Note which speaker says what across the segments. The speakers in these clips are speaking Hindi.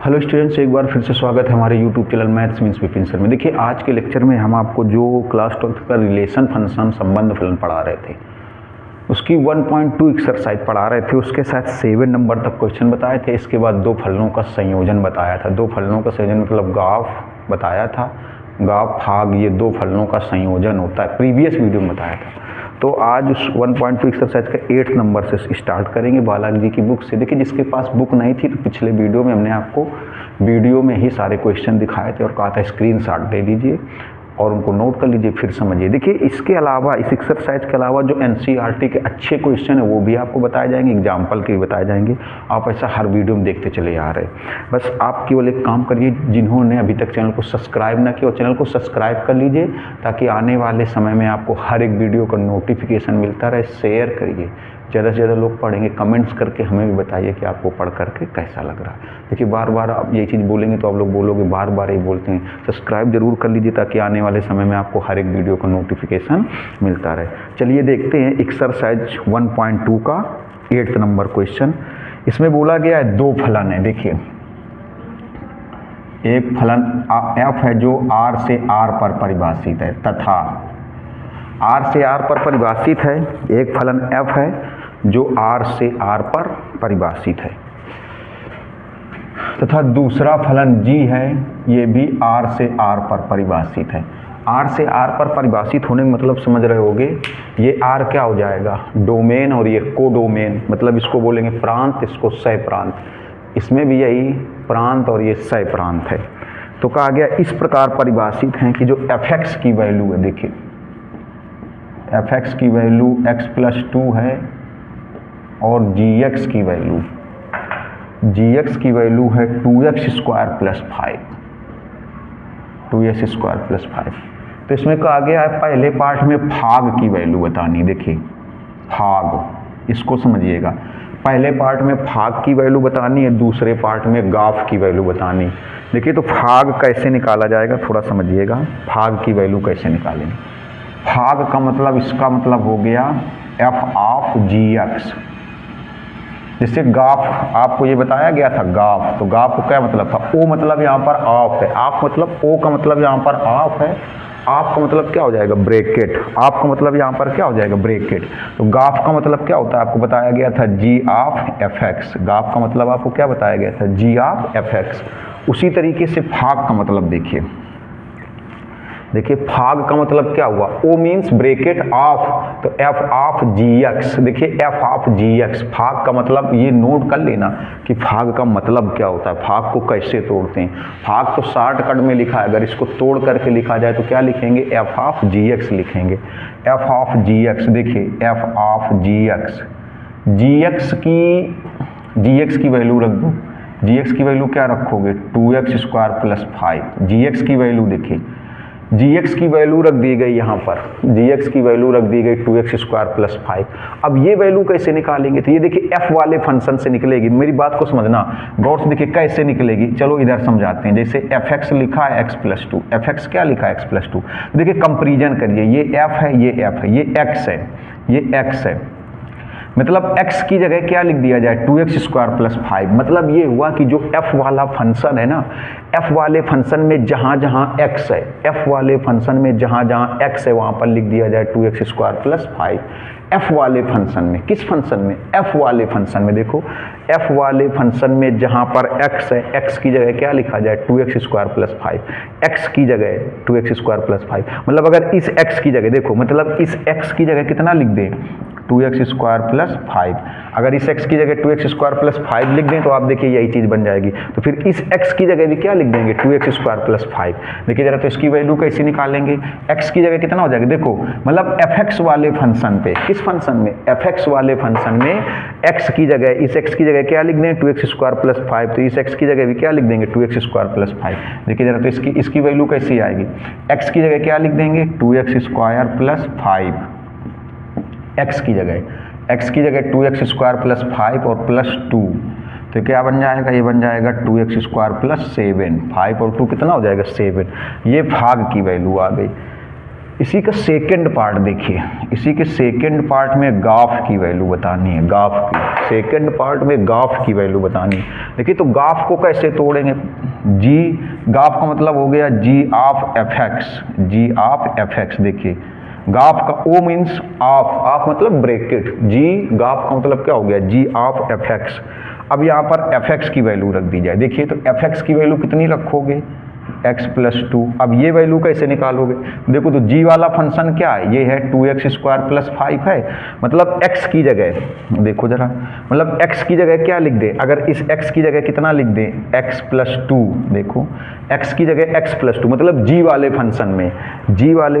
Speaker 1: हेलो स्टूडेंट्स, एक बार फिर से स्वागत है हमारे YouTube channel maths means Vipin sir में। देखिए, आज के लेक्चर में हम आपको जो क्लास 12 का रिलेशन फंक्शन संबंध फलन पढ़ा रहे थे उसकी 1.2 एक्सरसाइज पढ़ा रहे थे। उसके साथ 7 नंबर तक क्वेश्चन बताए थे। इसके बाद दो फलनों का संयोजन बताया था। दो फलनों का संयोजन मतलब ग्राफ बताया था। ग्राफ भाग ये दो फलनों का संयोजन होता है, प्रीवियस वीडियो में बताया था। तो आज उस 1.2 एक्सरसाइज का 8 नंबर से स्टार्ट करेंगे बालाजी जी की बुक से। देखिए, जिसके पास बुक नहीं थी तो पिछले वीडियो में हमने आपको वीडियो में ही सारे क्वेश्चन दिखाए थे और कहा था स्क्रीनशॉट ले लीजिए और उनको नोट कर लीजिए, फिर समझिए। देखिए, इसके अलावा, इस एक्सरसाइज के अलावा जो एनसीईआरटी के अच्छे क्वेश्चन है वो भी आपको बताए जाएंगे, एग्जाम्पल के भी बताए जाएंगे। आप ऐसा हर वीडियो में देखते चले आ रहे हैं। बस आप केवल एक काम करिए, जिन्होंने अभी तक चैनल को सब्सक्राइब ना किया, चैनल को सब्सक्राइब कर लीजिए ताकि आने वाले समय में आपको हर एक वीडियो का नोटिफिकेशन मिलता रहे। शेयर करिए, ज़्यादा से ज़्यादा लोग पढ़ेंगे। कमेंट्स करके हमें भी बताइए कि आपको पढ़ करके कैसा लग रहा है। देखिए, बार बार आप यही चीज़ बोलेंगे तो आप लोग बोलोगे बार बार ही बोलते हैं। सब्सक्राइब जरूर कर लीजिए ताकि आने वाले समय में आपको हर एक वीडियो का नोटिफिकेशन मिलता रहे। चलिए देखते हैं एक्सरसाइज 1.2 का 8 नंबर क्वेश्चन। इसमें बोला गया है दो फलन है। देखिए, एक फलन f है जो r से r पर परिभाषित है तथा r से r पर परिभाषित है। एक फलन f है जो r से r पर परिभाषित है तथा दूसरा फलन g है, ये भी r से r पर परिभाषित है। r से r पर परिभाषित होने का मतलब समझ रहे होगे, ये r क्या हो जाएगा, डोमेन, और ये कोडोमेन, मतलब इसको बोलेंगे प्रांत, इसको सह प्रांत। इसमें भी यही प्रांत और ये सह प्रांत है। तो कहा गया इस प्रकार परिभाषित हैं कि जो fx की वैल्यू है, देखिए fx की वैल्यू x+2 है और gx की वैल्यू है 2x² + 5, 2x² + 5। तो इसमें कहा गया है पहले पार्ट में भाग की वैल्यू बतानी। देखिए, भाग, इसको समझिएगा। पहले पार्ट में भाग की वैल्यू बतानी है, दूसरे पार्ट में ग्राफ की वैल्यू बतानी। देखिए, तो भाग कैसे निकाला जाएगा थोड़ा समझिएगा। भाग की वैल्यू कैसे निकालेंगे? भाग का मतलब, इसका मतलब हो गया f(gx). जैसे ग्राफ आपको ये बताया गया था, ग्राफ, तो ग्राफ को क्या मतलब था, ओ मतलब यहाँ पर ऑफ है, ऑफ मतलब ओ का मतलब यहाँ पर ऑफ है, ऑफ का मतलब क्या हो जाएगा, ब्रैकेट, ऑफ का मतलब यहाँ पर क्या हो जाएगा, ब्रैकेट। तो ग्राफ का मतलब क्या होता है, आपको बताया गया था g(f(x). ग्राफ का मतलब आपको क्या बताया गया था, g(f(x). उसी तरीके से भाग का मतलब देखिए, भाग का मतलब क्या हुआ, O मीन्स ब्रैकेट ऑफ, तो f(gx). देखिए, f(gx), भाग का मतलब ये नोट कर लेना कि भाग का मतलब क्या होता है, भाग को कैसे तोड़ते हैं। भाग तो शॉर्टकट में लिखा है, अगर इसको तोड़ करके लिखा जाए तो क्या लिखेंगे, f(gx) लिखेंगे। f(gx), देखिए f(gx), gx की वैल्यू रख दो। gx की वैल्यू क्या रखोगे, 2x² + 5। gx की वैल्यू देखिए, gx की वैल्यू रख दी गई यहाँ पर, gx की वैल्यू रख दी गई 2x² + 5। अब ये वैल्यू कैसे निकालेंगे, तो ये देखिए f वाले फंक्शन से निकलेगी। मेरी बात को समझना गौर से, देखिए कैसे निकलेगी। चलो इधर समझाते हैं। जैसे fx लिखा है x+2, fx क्या लिखा है, x+2। देखिए कंपैरिजन करिए, ये f है, ये f है, ये x है, ये x है। मतलब x की जगह क्या लिख दिया जाए, 2x² + 5। मतलब ये हुआ कि जो f वाला फंक्शन है ना, f वाले फंक्शन में जहाँ जहाँ x है, f वाले फंक्शन में जहाँ जहाँ x है वहाँ पर लिख दिया जाए 2x² + 5। f वाले फंक्शन में, किस फंक्शन में, f वाले फंक्शन में। देखो, f वाले फंक्शन में जहाँ पर x है, x की जगह क्या लिखा जाए, 2x² + 5। x की जगह 2x² + 5। मतलब अगर इस x की जगह, देखो मतलब इस x की जगह कितना लिख दें, 2x² + 5। अगर इस x की जगह 2x² + 5 लिख दें तो आप देखिए यही चीज़ बन जाएगी। तो फिर इस x की जगह भी क्या लिख देंगे, 2x² + 5। देखिए जरा, तो इसकी वैल्यू कैसे निकालेंगे, x की जगह कितना हो जाएगा, देखो मतलब fx वाले फंक्शन पे, किस फंक्शन में, fx वाले फंक्शन में x की जगह, इस x की जगह क्या लिख दें, 2x² + 5। तो इस x की जगह भी क्या लिख देंगे, 2x² + 5। देखिए जरा, तो इसकी वैल्यू कैसी आएगी, x की जगह क्या लिख देंगे, 2x² + 5। x की जगह 2x² + 5 और +2, तो क्या बन जाएगा, ये बन जाएगा 2x² + 7। 5 और 2 कितना हो जाएगा, 7। ये भाग की वैल्यू आ गई। इसी का सेकंड पार्ट देखिए, इसी के सेकंड पार्ट में गाफ की वैल्यू बतानी है, गाफ की सेकंड पार्ट में गाफ की वैल्यू बतानी है। देखिए तो गाफ को कैसे तोड़ेंगे, जी गाफ का मतलब हो गया g of f x, g of f x. देखिए गाफ का ओ मीन्स ऑफ मतलब ब्रैकेट, जी गाफ का मतलब क्या हो गया जी ऑफ एफ एक्स। अब यहाँ पर एफ एक्स की वैल्यू रख दी जाए। देखिए तो एफ एक्स की वैल्यू कितनी रखोगे, x+2। अब ये वैल्यू कैसे निकालोगे, देखो तो g वाला फंक्शन क्या है, ये है 2x² + 5 है, मतलब x की जगह देखो जरा, मतलब x की जगह क्या लिख दे, अगर इस x की जगह कितना लिख दे x+2, देखो x की जगह x+2 मतलब g वाले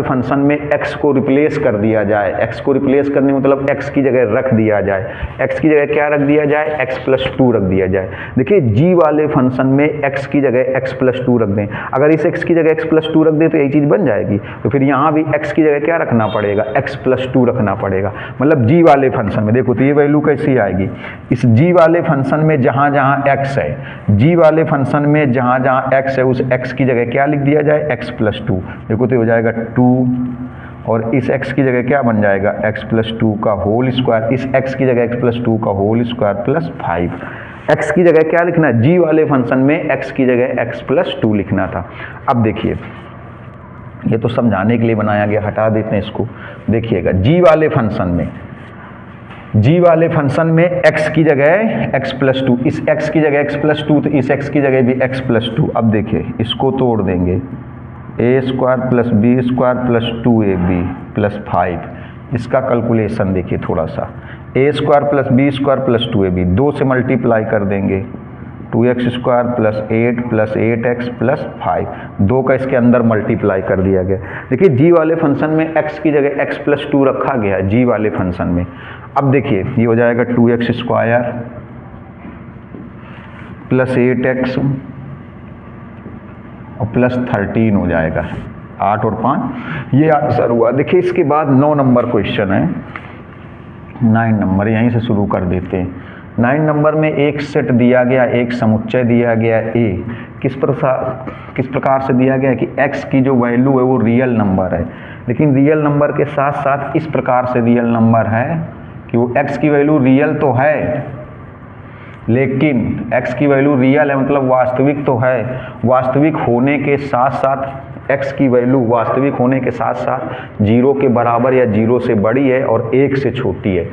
Speaker 1: फंक्शन में x को रिप्लेस कर दिया जाए, x को रिप्लेस करने मतलब x की जगह रख दिया जाए, x की जगह क्या रख दिया जाए x+2 रख दिया जाए। देखिए g वाले फंक्शन में x की जगह x+2 रख दें, अगर इस x की जगह x+2 रख दे तो यही चीज़ बन जाएगी, तो फिर यहाँ भी x की जगह क्या रखना पड़ेगा x+2 रखना पड़ेगा, मतलब g वाले फंक्शन में। देखो तो ये वैल्यू कैसी आएगी, इस g वाले फंक्शन में जहाँ जहाँ x है, g वाले फंक्शन में जहाँ जहाँ x है उस x की जगह क्या लिख दिया जाए x+2। देखो तो हो जाएगा 2 और इस x की जगह क्या बन जाएगा x+2 का होल स्क्वायर, इस x की जगह x+2 का होल स्क्वायर + 5। x की जगह क्या लिखना, g वाले फंक्शन में x की जगह x+2 लिखना था। अब देखिए ये तो समझाने के लिए बनाया गया, हटा देते हैं इसको। देखिएगा g वाले फंक्शन में x की जगह x+2, इस x की जगह x+2 तो इस x की जगह भी x+2। अब देखिए इसको तोड़ देंगे, a² + b² + 2ab + 5। इसका कैलकुलेशन देखिए थोड़ा सा, a² + b² + 2ab 2 से मल्टीप्लाई कर देंगे, 2x² + 8 + 8x + 5, 2 का इसके अंदर मल्टीप्लाई कर दिया गया। देखिए g वाले फंक्शन में x की जगह x+2 रखा गया है g वाले फंक्शन में। अब देखिए ये हो जाएगा 2x² + 8x और +13 हो जाएगा, 8 और 5 ये आंसर हुआ। देखिए इसके बाद 9 नंबर क्वेश्चन है, 9 नंबर यहीं से शुरू कर देते हैं। 9 नंबर में एक सेट दिया गया, एक समुच्चय दिया गया a, किस प्रकार से दिया गया है कि x की जो वैल्यू है वो रियल नंबर है, लेकिन रियल नंबर के साथ साथ इस प्रकार से रियल नंबर है कि वो x की वैल्यू रियल तो है, लेकिन x की वैल्यू रियल है मतलब वास्तविक तो है, वास्तविक होने के साथ साथ x की वैल्यू वास्तविक होने के साथ साथ 0 के बराबर या 0 से बड़ी है और 1 से छोटी है।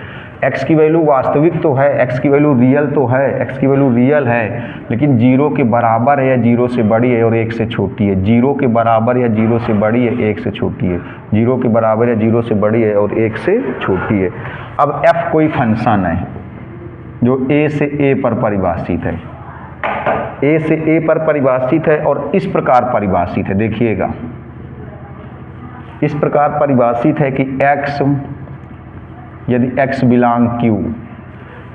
Speaker 1: x की वैल्यू वास्तविक तो है, x की वैल्यू रियल तो है, x की वैल्यू रियल है, लेकिन 0 के बराबर है या 0 से बड़ी है और 1 से छोटी है। 0 के बराबर या 0 से बड़ी है, 1 से छोटी है, 0 के बराबर या 0 से बड़ी है और 1 से छोटी है। अब f कोई फंक्शन है जो a से a पर परिभाषित है, a से a पर परिभाषित है और इस प्रकार परिभाषित है, देखिएगा इस प्रकार परिभाषित है कि x यदि x बिलोंग q,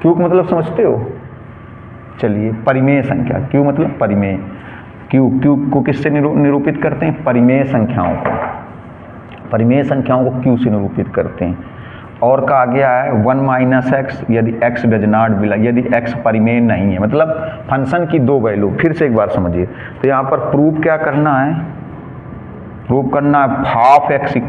Speaker 1: q का मतलब समझते हो, चलिए परिमेय संख्या, q मतलब परिमेय, q को किससे निरूपित करते हैं, परिमेय संख्याओं को, परिमेय संख्याओं को q से निरूपित करते हैं। और कहा गया है 1 - x यदि x डज नॉट बिलोंग, यदि x परिमेय नहीं है, मतलब फंक्शन की 2 वैल्यू। फिर से एक बार समझिए, तो यहाँ पर प्रूव क्या करना है, प्रूव करना है हाफ x =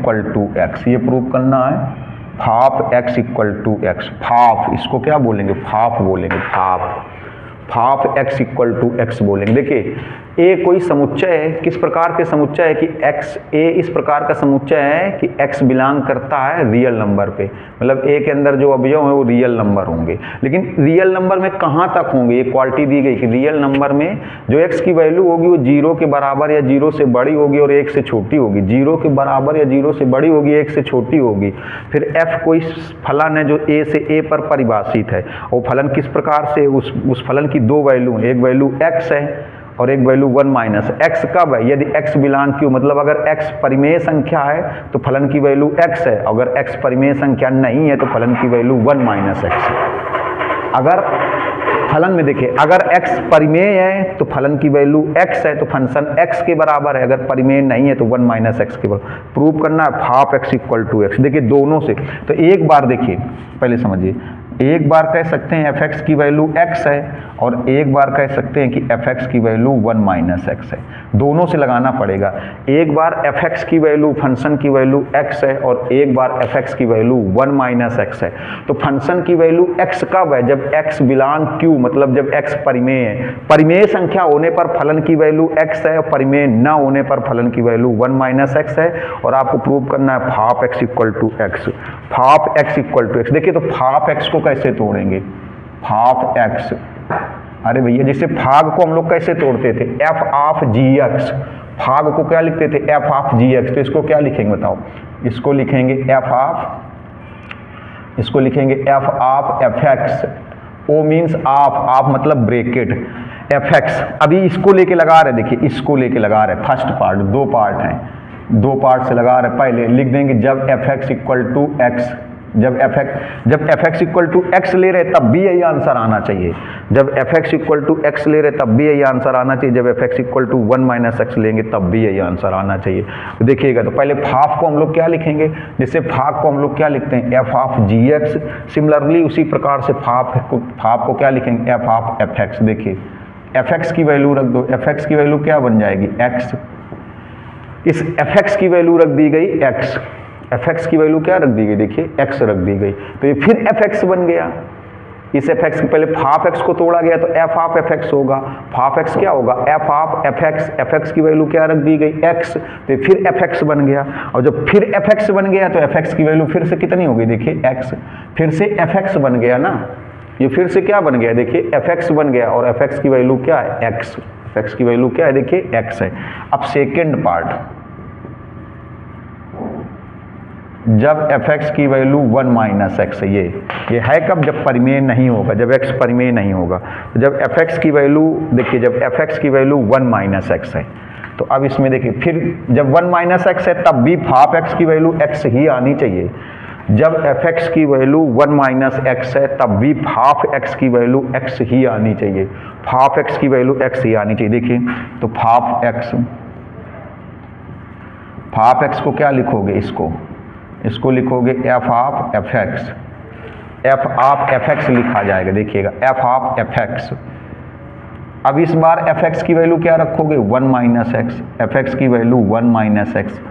Speaker 1: x, ये प्रूव करना है हाफ x = x, हाफ इसको क्या बोलेंगे, हाफ बोलेंगे, हाफ x = x बोलेंगे। देखिए a कोई समुच्चय है, किस प्रकार के समुच्चय है कि x, a इस प्रकार का समुच्चय है कि x बिलोंग करता है रियल नंबर पे, मतलब a के अंदर जो अवयव है वो रियल नंबर होंगे, लेकिन रियल नंबर में कहाँ तक होंगे, ये क्वालिटी दी गई कि रियल नंबर में जो x की वैल्यू होगी वो 0 के बराबर या 0 से बड़ी होगी और 1 से छोटी होगी, 0 के बराबर या 0 से बड़ी होगी, 1 से छोटी होगी। फिर f कोई फलन है जो a से a पर परिभाषित है, और फलन किस प्रकार से, उस फलन की 2 वैल्यू, एक वैल्यू x है और एक वैल्यू 1 - x कब है, यदि x बिलोंग q, मतलब अगर x परिमेय संख्या है तो फलन की वैल्यू x है, अगर x परिमेय संख्या नहीं है तो फलन की वैल्यू 1 - x है। अगर फलन में देखिए, अगर x परिमेय है तो फलन की वैल्यू x है, तो फंक्शन x के बराबर है, अगर परिमेय नहीं है तो 1 - x के बराबर। प्रूव करना है हाफ x = x, देखिए दोनों से, तो एक बार देखिए पहले समझिए, एक बार कह सकते हैं fx की वैल्यू x है और एक बार कह सकते हैं कि fx की वैल्यू 1 माइनस एक्स है। दोनों से लगाना पड़ेगा। एक बार fx की वैल्यू फंक्शन की वैल्यू x है और एक बार fx की वैल्यू 1 माइनस एक्स है। तो फंक्शन की वैल्यू x कब है? जब x बिलोंग q, मतलब जब x परिमेय है। परिमेय संख्या होने पर फलन की वैल्यू x है और परिमेय न होने पर फलन की वैल्यू 1 माइनस एक्स है। और आपको प्रूव करना है half x equal to x, half x equal to x. देखिए तो हाफ x को कैसे तोड़ेंगे? हाफ x, अरे भैया जैसे भाग को हम लोग कैसे तोड़ते थे? f ऑफ gx, भाग को क्या लिखते थे? f of gx। तो इसको क्या लिखेंगे बताओ? इसको लिखेंगे f of fx। o means of मतलब ब्रैकेट, fx। अभी इसको लेके लगा रहे, देखिए इसको लेके लगा रहे, फर्स्ट पार्ट, दो पार्ट हैं, दो पार्ट से लगा रहे। पहले लिख देंगे जब fx इक्वल टू एक्स, जब fx इक्वल टू एक्स ले रहे तब भी यही आंसर आना चाहिए। जब fx इक्वल टू एक्स ले रहे तब भी यही आंसर आना चाहिए। जब fx equal to 1 minus x लेंगे तब भी यही आंसर आना चाहिए। तो देखिएगा, तो पहले भाग को हम लोग क्या लिखेंगे? जैसे भाग को हम लोग क्या लिखते हैं? f of gx। सिमिलरली उसी प्रकार से भाग को क्या लिखेंगे? f of fx। देखिए fx की वैल्यू रख दो, fx की वैल्यू क्या बन जाएगी? x। इस fx की वैल्यू रख दी गई x, fx की वैल्यू क्या रख दी गई? देखिए x रख दी गई, तो ये फिर fx बन गया। इस fx के पहले हाफ x को तोड़ा गया तो f ऑफ fx होगा। हाफ x क्या होगा? f ऑफ fx, fx की वैल्यू क्या रख दी गई? x, तो फिर fx बन गया। और जब फिर fx बन गया तो fx की वैल्यू फिर से कितनी होगी? देखिए x, फिर से fx बन गया ना, ये फिर से क्या बन गया? देखिए fx बन गया और fx की वैल्यू क्या है? x, fx की वैल्यू क्या है? देखिए x है। अब सेकेंड पार्ट, जब fx की वैल्यू 1 माइनस एक्स है, ये है कब? जब परिमेय नहीं होगा, जब x परिमेय नहीं होगा। तो जब fx की वैल्यू, देखिए जब fx की वैल्यू 1 माइनस एक्स है, तो अब इसमें देखिए फिर जब 1 माइनस एक्स है तब भी हाफ x की वैल्यू x ही आनी चाहिए। जब fx की वैल्यू 1 माइनस एक्स है तब भी हाफ x की वैल्यू x ही आनी चाहिए, हाफ x की वैल्यू x ही आनी चाहिए। देखिए तो हाफ x को क्या लिखोगे? इसको लिखोगे f of fx, f of fx लिखा जाएगा। देखिएगा f ऑफ fx। अब इस बार fx की वैल्यू क्या रखोगे? 1 माइनस एक्स, fx की वैल्यू 1 माइनस एक्स,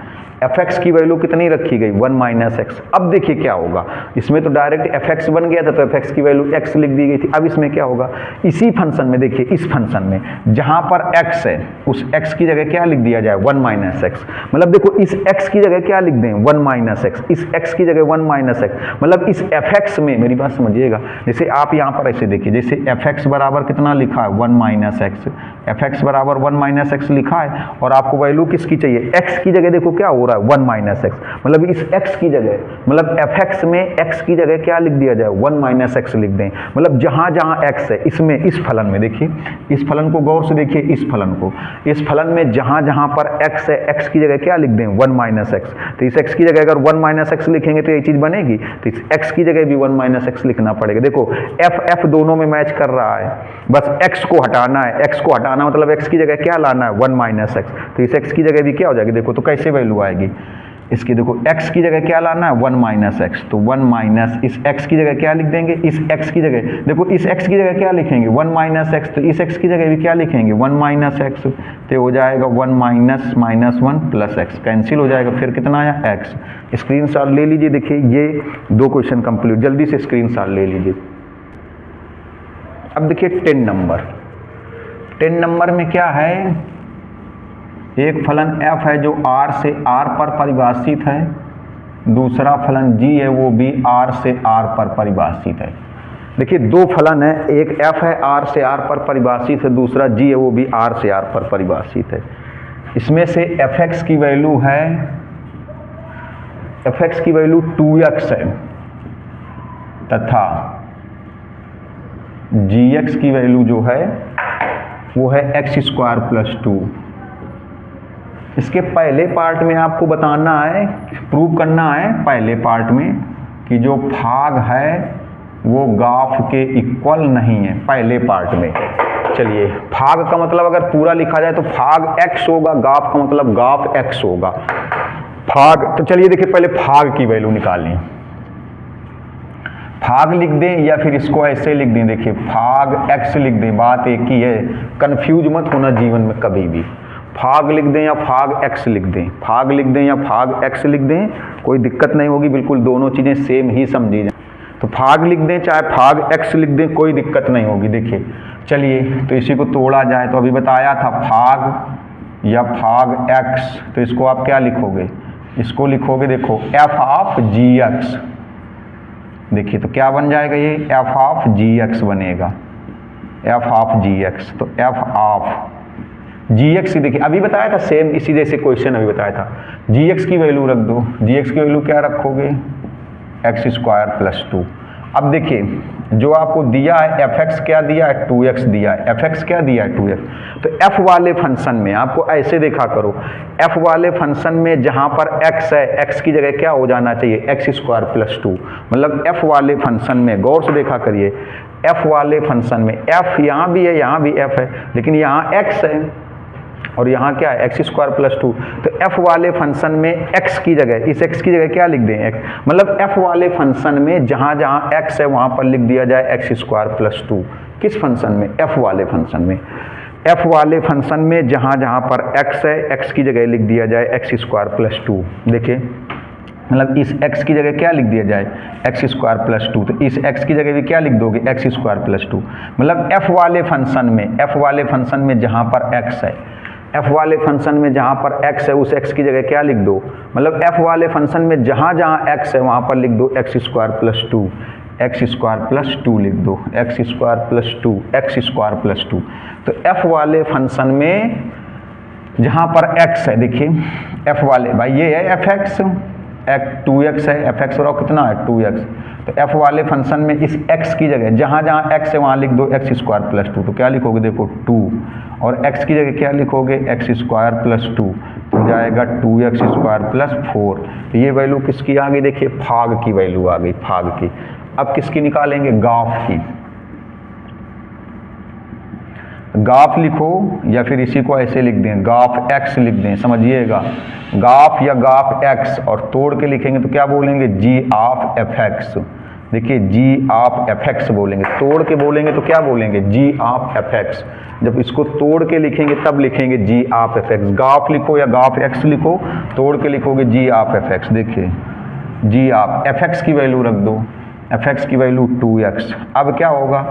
Speaker 1: fx की वैल्यू कितनी रखी गई? 1 माइनस एक्स। अब देखिए क्या होगा, इसमें तो डायरेक्ट fx बन गया था तो fx की वैल्यू x लिख दी गई थी। अब इसमें क्या होगा? इसी फंक्शन में, देखिए इस फंक्शन में जहां पर x है उस x की जगह क्या लिख दिया जाए? 1 माइनस एक्स। मतलब देखो इस x की जगह क्या लिख दें? 1 माइनस एक्स। इस x की जगह 1 माइनस एक्स, मतलब इस fx में, मेरी बात समझिएगा, जैसे आप यहाँ पर ऐसे देखिए, जैसे fx बराबर कितना लिखा है? 1 माइनस एक्स, fx बराबर 1 माइनस एक्स लिखा है और आपको वैल्यू किसकी चाहिए? x की जगह देखो क्या हो रहा है? 1 माइनस एक्स। मतलब इस x की जगह, मतलब fx में x की जगह क्या लिख दिया जाए? 1 माइनस एक्स लिख दें। मतलब जहां जहां x है, इसमें, इस फलन में, देखिए इस फलन को गौर से देखिए, इस फलन में जहां जहां पर x है, x की जगह क्या लिख दें? 1 माइनस एक्स। तो इस x की जगह अगर 1 माइनस एक्स लिखेंगे तो ये चीज बनेगी, तो इस x की जगह भी 1 माइनस एक्स लिखना पड़ेगा। देखो f दोनों में मैच कर रहा है, बस x को हटाना है। x को हटाना मतलब x की जगह क्या लाना है? 1 माइनस एक्स। तो इस x की जगह भी क्या हो जाएगी? देखो तो कैसे वैल्यू आएगी इसकी? देखो x की जगह क्या लाना है? 1 माइनस एक्स। तो 1 माइनस, इस x की जगह क्या लिख देंगे? इस x की जगह, देखो इस x की जगह क्या लिखेंगे? 1 माइनस एक्स। तो इस x की जगह भी क्या लिखेंगे? 1 माइनस एक्स। तो हो जाएगा 1 minus minus 1 plus x, cancel हो जाएगा। फिर कितना आया? x। स्क्रीनशॉट ले लीजिए, देखिए ये दो क्वेश्चन कंप्लीट, जल्दी से स्क्रीनशॉट ले लीजिए। अब देखिए 10 नंबर में क्या है? एक फलन f है जो r से r पर परिभाषित है, दूसरा फलन g है वो भी r से r पर परिभाषित है। देखिए दो फलन है, एक f है r से r पर परिभाषित है, दूसरा g है वो भी r से r पर परिभाषित है। इसमें से fx की वैल्यू है, fx की वैल्यू 2x है तथा gx की वैल्यू जो है वो है x स्क्वायर प्लस 2। इसके पहले पार्ट में आपको बताना है, प्रूव करना है पहले पार्ट में कि जो भाग है वो गाफ के इक्वल नहीं है, पहले पार्ट में। चलिए भाग का मतलब अगर पूरा लिखा जाए तो भाग x होगा, गाफ का मतलब गाफ x होगा। भाग, तो चलिए देखिए पहले भाग की वैल्यू निकालनी। भाग लिख दें या फिर इसको ऐसे लिख दें, देखिए भाग x लिख दें, बात एक ही है, कंफ्यूज मत होना जीवन में कभी भी। भाग लिख दें या भाग x लिख दें, भाग लिख दें या भाग x लिख दें, कोई दिक्कत नहीं होगी, बिल्कुल दोनों चीज़ें सेम ही समझी जाए। तो भाग लिख दें चाहे भाग x लिख दें, कोई दिक्कत नहीं होगी। देखिए चलिए तो इसी को तोड़ा जाए, तो अभी बताया था भाग या भाग x, तो इसको आप क्या लिखोगे, इसको लिखोगे देखो f ऑफ gx। देखिए तो क्या बन जाएगा, ये f ऑफ gx बनेगा, f ऑफ gx। तो f ऑफ gx की देखिए अभी बताया था सेम इसी जैसे क्वेश्चन अभी बताया था, gx की वैल्यू रख दो, gx की वैल्यू क्या रखोगे, x स्क्वायर प्लस 2। अब देखिए जो आपको दिया है fx क्या दिया है, 2x दिया है, fx क्या दिया है 2x। तो f वाले फंक्शन में आपको ऐसे देखा करो, f वाले फंक्शन में जहाँ पर x है, x की जगह क्या हो जाना चाहिए, x स्क्वायर प्लस 2। मतलब f वाले फंक्शन में गौर से देखा करिए, f वाले फंक्शन में f यहाँ भी है, यहाँ भी f है, लेकिन यहाँ x है और यहाँ क्या है, एक्स स्क्वायर प्लस 2। तो f वाले फंक्शन में x की जगह, इस x की जगह क्या लिख दें, x। मतलब f वाले फंक्शन में जहाँ जहाँ x है वहाँ पर लिख दिया जाए एक्स स्क्वायर प्लस 2। किस फंक्शन में, f वाले फंक्शन में। f वाले फंक्शन में जहाँ जहाँ पर x है, x की जगह लिख दिया जाए एक्स स्क्वायर प्लस 2। देखिए मतलब इस x की जगह क्या लिख दिया जाए, एक्स स्क्वायर प्लस 2। तो इस x की जगह भी क्या लिख दोगे, एक्स स्क्वायर प्लस 2। मतलब f वाले फंक्शन में, f वाले फंक्शन में जहाँ पर x है, f वाले फंक्शन में जहाँ पर x है उस x की जगह क्या लिख दो, मतलब f वाले फंक्शन में जहाँ जहाँ x है वहाँ पर लिख दो x square plus 2, x square plus 2 लिख दो, x square plus 2, x square plus 2। तो f वाले फंक्शन में जहाँ पर x है, देखिए f वाले भाई ये है fx, 2x है, fx और कितना है 2x। तो f वाले फंक्शन में इस x की जगह जहाँ जहाँ x है वहाँ लिख दो एक्स स्क्वायर प्लस 2। तो क्या लिखोगे देखो 2, और x की जगह क्या लिखोगे, एक्स स्क्वायर प्लस 2, हो जाएगा 2x स्क्वायर प्लस 4। तो ये वैल्यू किसकी आ गई, देखिए भाग की वैल्यू आ गई, भाग की। अब किसकी निकालेंगे, गाफ की। गाफ लिखो या फिर इसी को ऐसे लिख दें, गाफ x लिख दें, समझिएगा गाफ या गाफ x, और तोड़ के लिखेंगे तो क्या बोलेंगे, g ऑफ fx। देखिए g ऑफ fx बोलेंगे, तोड़ के बोलेंगे तो क्या बोलेंगे, g ऑफ fx। जब इसको तोड़ के लिखेंगे तब लिखेंगे g ऑफ fx। गाफ लिखो या गाफ x लिखो, तोड़ के लिखोगे g ऑफ fx। देखिए g ऑफ fx की वैल्यू रख दो, fx की वैल्यू 2x। अब क्या होगा,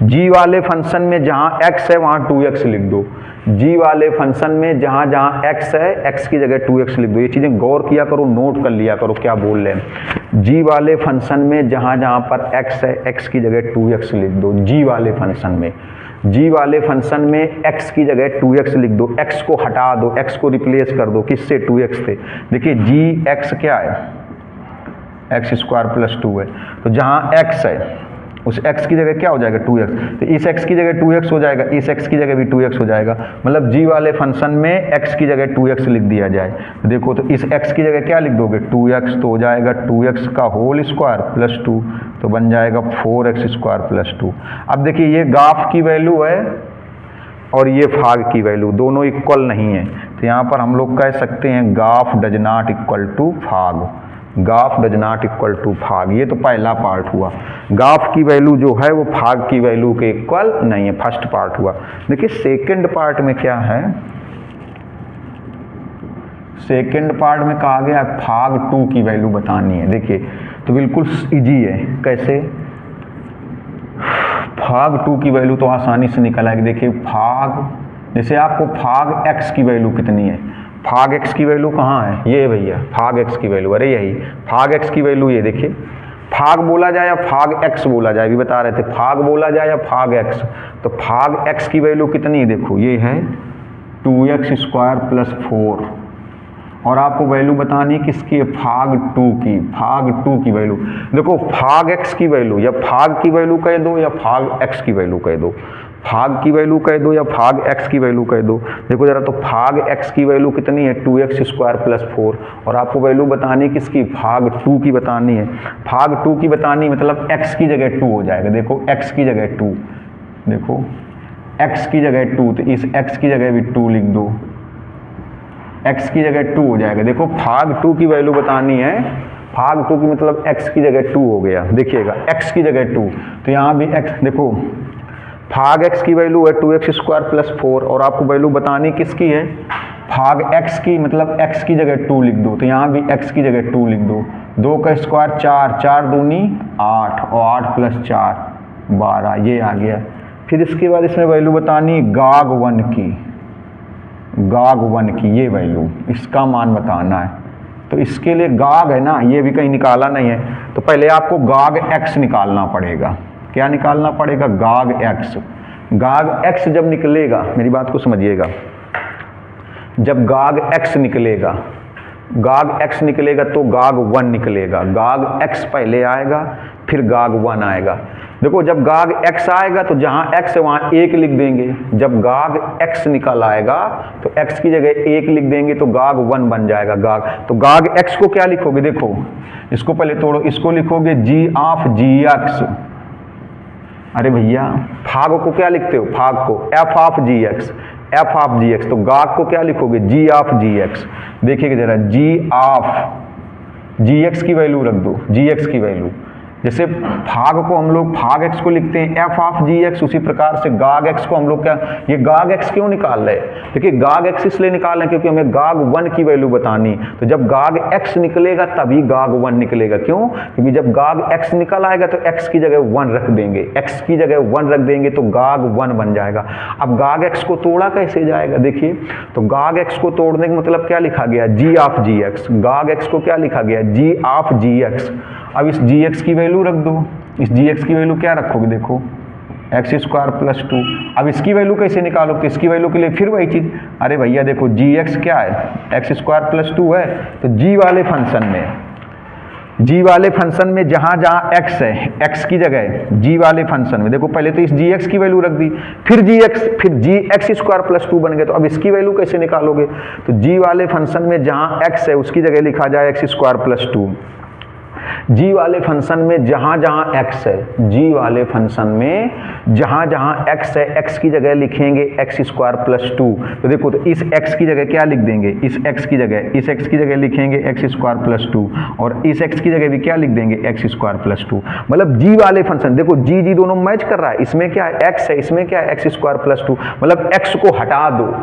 Speaker 1: g वाले फंक्शन में जहाँ x है वहाँ 2x लिख दो, g वाले फंक्शन में जहाँ जहाँ x है x की जगह 2x लिख दो। ये चीज़ें गौर किया करो, नोट कर लिया करो क्या बोल रहे हैं। g वाले फंक्शन में जहाँ जहाँ पर x है x की जगह 2x लिख दो, g वाले फंक्शन में, g वाले फंक्शन में x की जगह 2x लिख दो, x को हटा दो, x को रिप्लेस कर दो, किससे 2x से। देखिए gx क्या है, एक्स स्क्वायर प्लस 2 है, तो जहाँ x है उस x की जगह क्या हो जाएगा 2x। तो इस x की जगह 2x हो जाएगा, इस x की जगह भी 2x हो जाएगा। मतलब g वाले फंक्शन में x की जगह 2x लिख दिया जाए। तो देखो तो इस x की जगह क्या लिख दोगे 2x, तो हो जाएगा 2x का होल स्क्वायर प्लस 2, तो बन जाएगा 4x स्क्वायर प्लस 2। अब देखिए ये गाफ की वैल्यू है और ये भाग की वैल्यू, दोनों इक्वल नहीं है। तो यहाँ पर हम लोग कह सकते हैं गाफ डज नॉट इक्वल टू भाग, गाफ डज नॉट इक्वल टू भाग। ये तो पहला पार्ट हुआ, गाफ की वैल्यू जो है वो भाग की वैल्यू के इक्वल नहीं है, फर्स्ट पार्ट हुआ। देखिए सेकंड पार्ट में क्या है, सेकंड पार्ट में कहा गया भाग 2 की वैल्यू बतानी है। देखिए तो बिल्कुल इजी है, कैसे, भाग 2 की वैल्यू तो आसानी से निकल आएगी। देखिए भाग, जैसे आपको भाग x की वैल्यू कितनी है, भाग x की वैल्यू कहाँ है, ये भैया भाग x की वैल्यू, अरे यही भाग x की वैल्यू। ये देखिए भाग बोला जाए या भाग x बोला जाए, अभी बता रहे थे भाग बोला जाए या भाग x। तो भाग x की वैल्यू कितनी है, देखो ये है 2x स्क्वायर प्लस 4, और आपको वैल्यू बतानी है किसकी है, भाग 2 की, भाग 2 की वैल्यू। देखो भाग x की वैल्यू या भाग की वैल्यू कह दो या भाग x की वैल्यू कह दो, भाग की वैल्यू कह दो या भाग x की वैल्यू कह दो। देखो जरा, तो भाग x की वैल्यू कितनी है 2x स्क्वायर प्लस 4, और आपको वैल्यू बतानी किसकी, भाग 2 की बतानी है। भाग 2 की बतानी मतलब x की जगह 2 हो जाएगा। देखो x की जगह 2, देखो x की जगह 2, तो इस x की जगह भी 2 लिख दो, x की जगह 2 हो जाएगा। देखो भाग 2 की वैल्यू बतानी है, भाग 2 की मतलब x की जगह 2 हो गया, देखिएगा x की जगह 2, तो यहाँ भी x देखो भाग x की वैल्यू है 2x² प्लस 4 और आपको वैल्यू बतानी किसकी है, भाग x की, मतलब x की जगह 2 लिख दो, तो यहाँ भी x की जगह 2 लिख दो। 2 का स्क्वायर 4, 4 दूनी 8 और 8 प्लस 4 12, ये आ गया। फिर इसके बाद इसमें वैल्यू बतानी गाग 1 की, गाग 1 की ये वैल्यू, इसका मान बताना है। तो इसके लिए गाग है ना, ये भी कहीं निकाला नहीं है, तो पहले आपको गाग x निकालना पड़ेगा। क्या निकालना पड़ेगा, गाग x। गाग x जब निकलेगा, मेरी बात को समझिएगा, जब गाग x निकलेगा, गाग x निकलेगा तो गाग 1 निकलेगा। गाग x पहले आएगा फिर गाग 1 आएगा। देखो जब गाग x आएगा तो जहाँ x है वहाँ 1 लिख देंगे, जब गाग x निकल आएगा तो x की जगह 1 लिख देंगे तो गाग 1 बन जाएगा गाग। तो गाग x को क्या लिखोगे, देखो इसको पहले तोड़ो, इसको लिखोगे g ऑफ gx। अरे भैया भाग को क्या लिखते हो, भाग को f of gx, f of gx, तो गाग को क्या लिखोगे, g ऑफ gx। देखिएगा जरा, g ऑफ gx की वैल्यू रख दो, gx की वैल्यू, जैसे भाग को हम लोग भाग x को लिखते हैं f ऑफ gx, उसी प्रकार से गाग x को हम लोग क्या, ये गाग x क्यों निकाल रहे हैं, देखिए गाग x इसलिए निकाल रहे हैं क्योंकि हमें गाग 1 की वैल्यू बतानी। तो जब गाग x निकलेगा तभी गाग 1 निकलेगा, क्यों, क्योंकि जब गाग x निकल आएगा तो x की जगह 1 रख देंगे, x की जगह 1 रख देंगे तो गाग 1 बन जाएगा। अब गाग x को तोड़ा कैसे जाएगा, देखिए तो गाग x को तोड़ने का मतलब क्या लिखा गया, g ऑफ gx। गाग x को क्या लिखा गया, g ऑफ gx। अब इस gx की वैल्यू रख दो, इस gx की वैल्यू क्या रखोगे, देखो x² प्लस 2। अब इसकी वैल्यू कैसे निकालोगे, तो इसकी वैल्यू के लिए फिर वही चीज़, अरे भैया देखो gx क्या है, x² प्लस 2 है, तो g वाले फंक्शन में, g वाले फंक्शन में जहाँ जहाँ x है, x की जगह g वाले फंक्शन में, देखो पहले तो इस gx की वैल्यू रख दी, फिर gx² प्लस 2 बन गया। तो अब इसकी वैल्यू कैसे निकालोगे, तो g वाले फंक्शन में जहाँ x है उसकी जगह लिखा जाए x² प्लस 2। g वाले फंक्शन में जहाँ जहाँ x है, g वाले फंक्शन में जहाँ जहाँ x है, x की जगह लिखेंगे x² प्लस 2। तो देखो तो इस x की जगह क्या लिख देंगे, इस x की जगह लिखेंगे x² प्लस 2 और इस x की जगह भी क्या लिख देंगे x² प्लस 2। मतलब g वाले फंक्शन, देखो g दोनों मैच कर रहा है, इसमें क्या है x है, इसमें क्या है x² प्लस 2, मतलब x को हटा दो,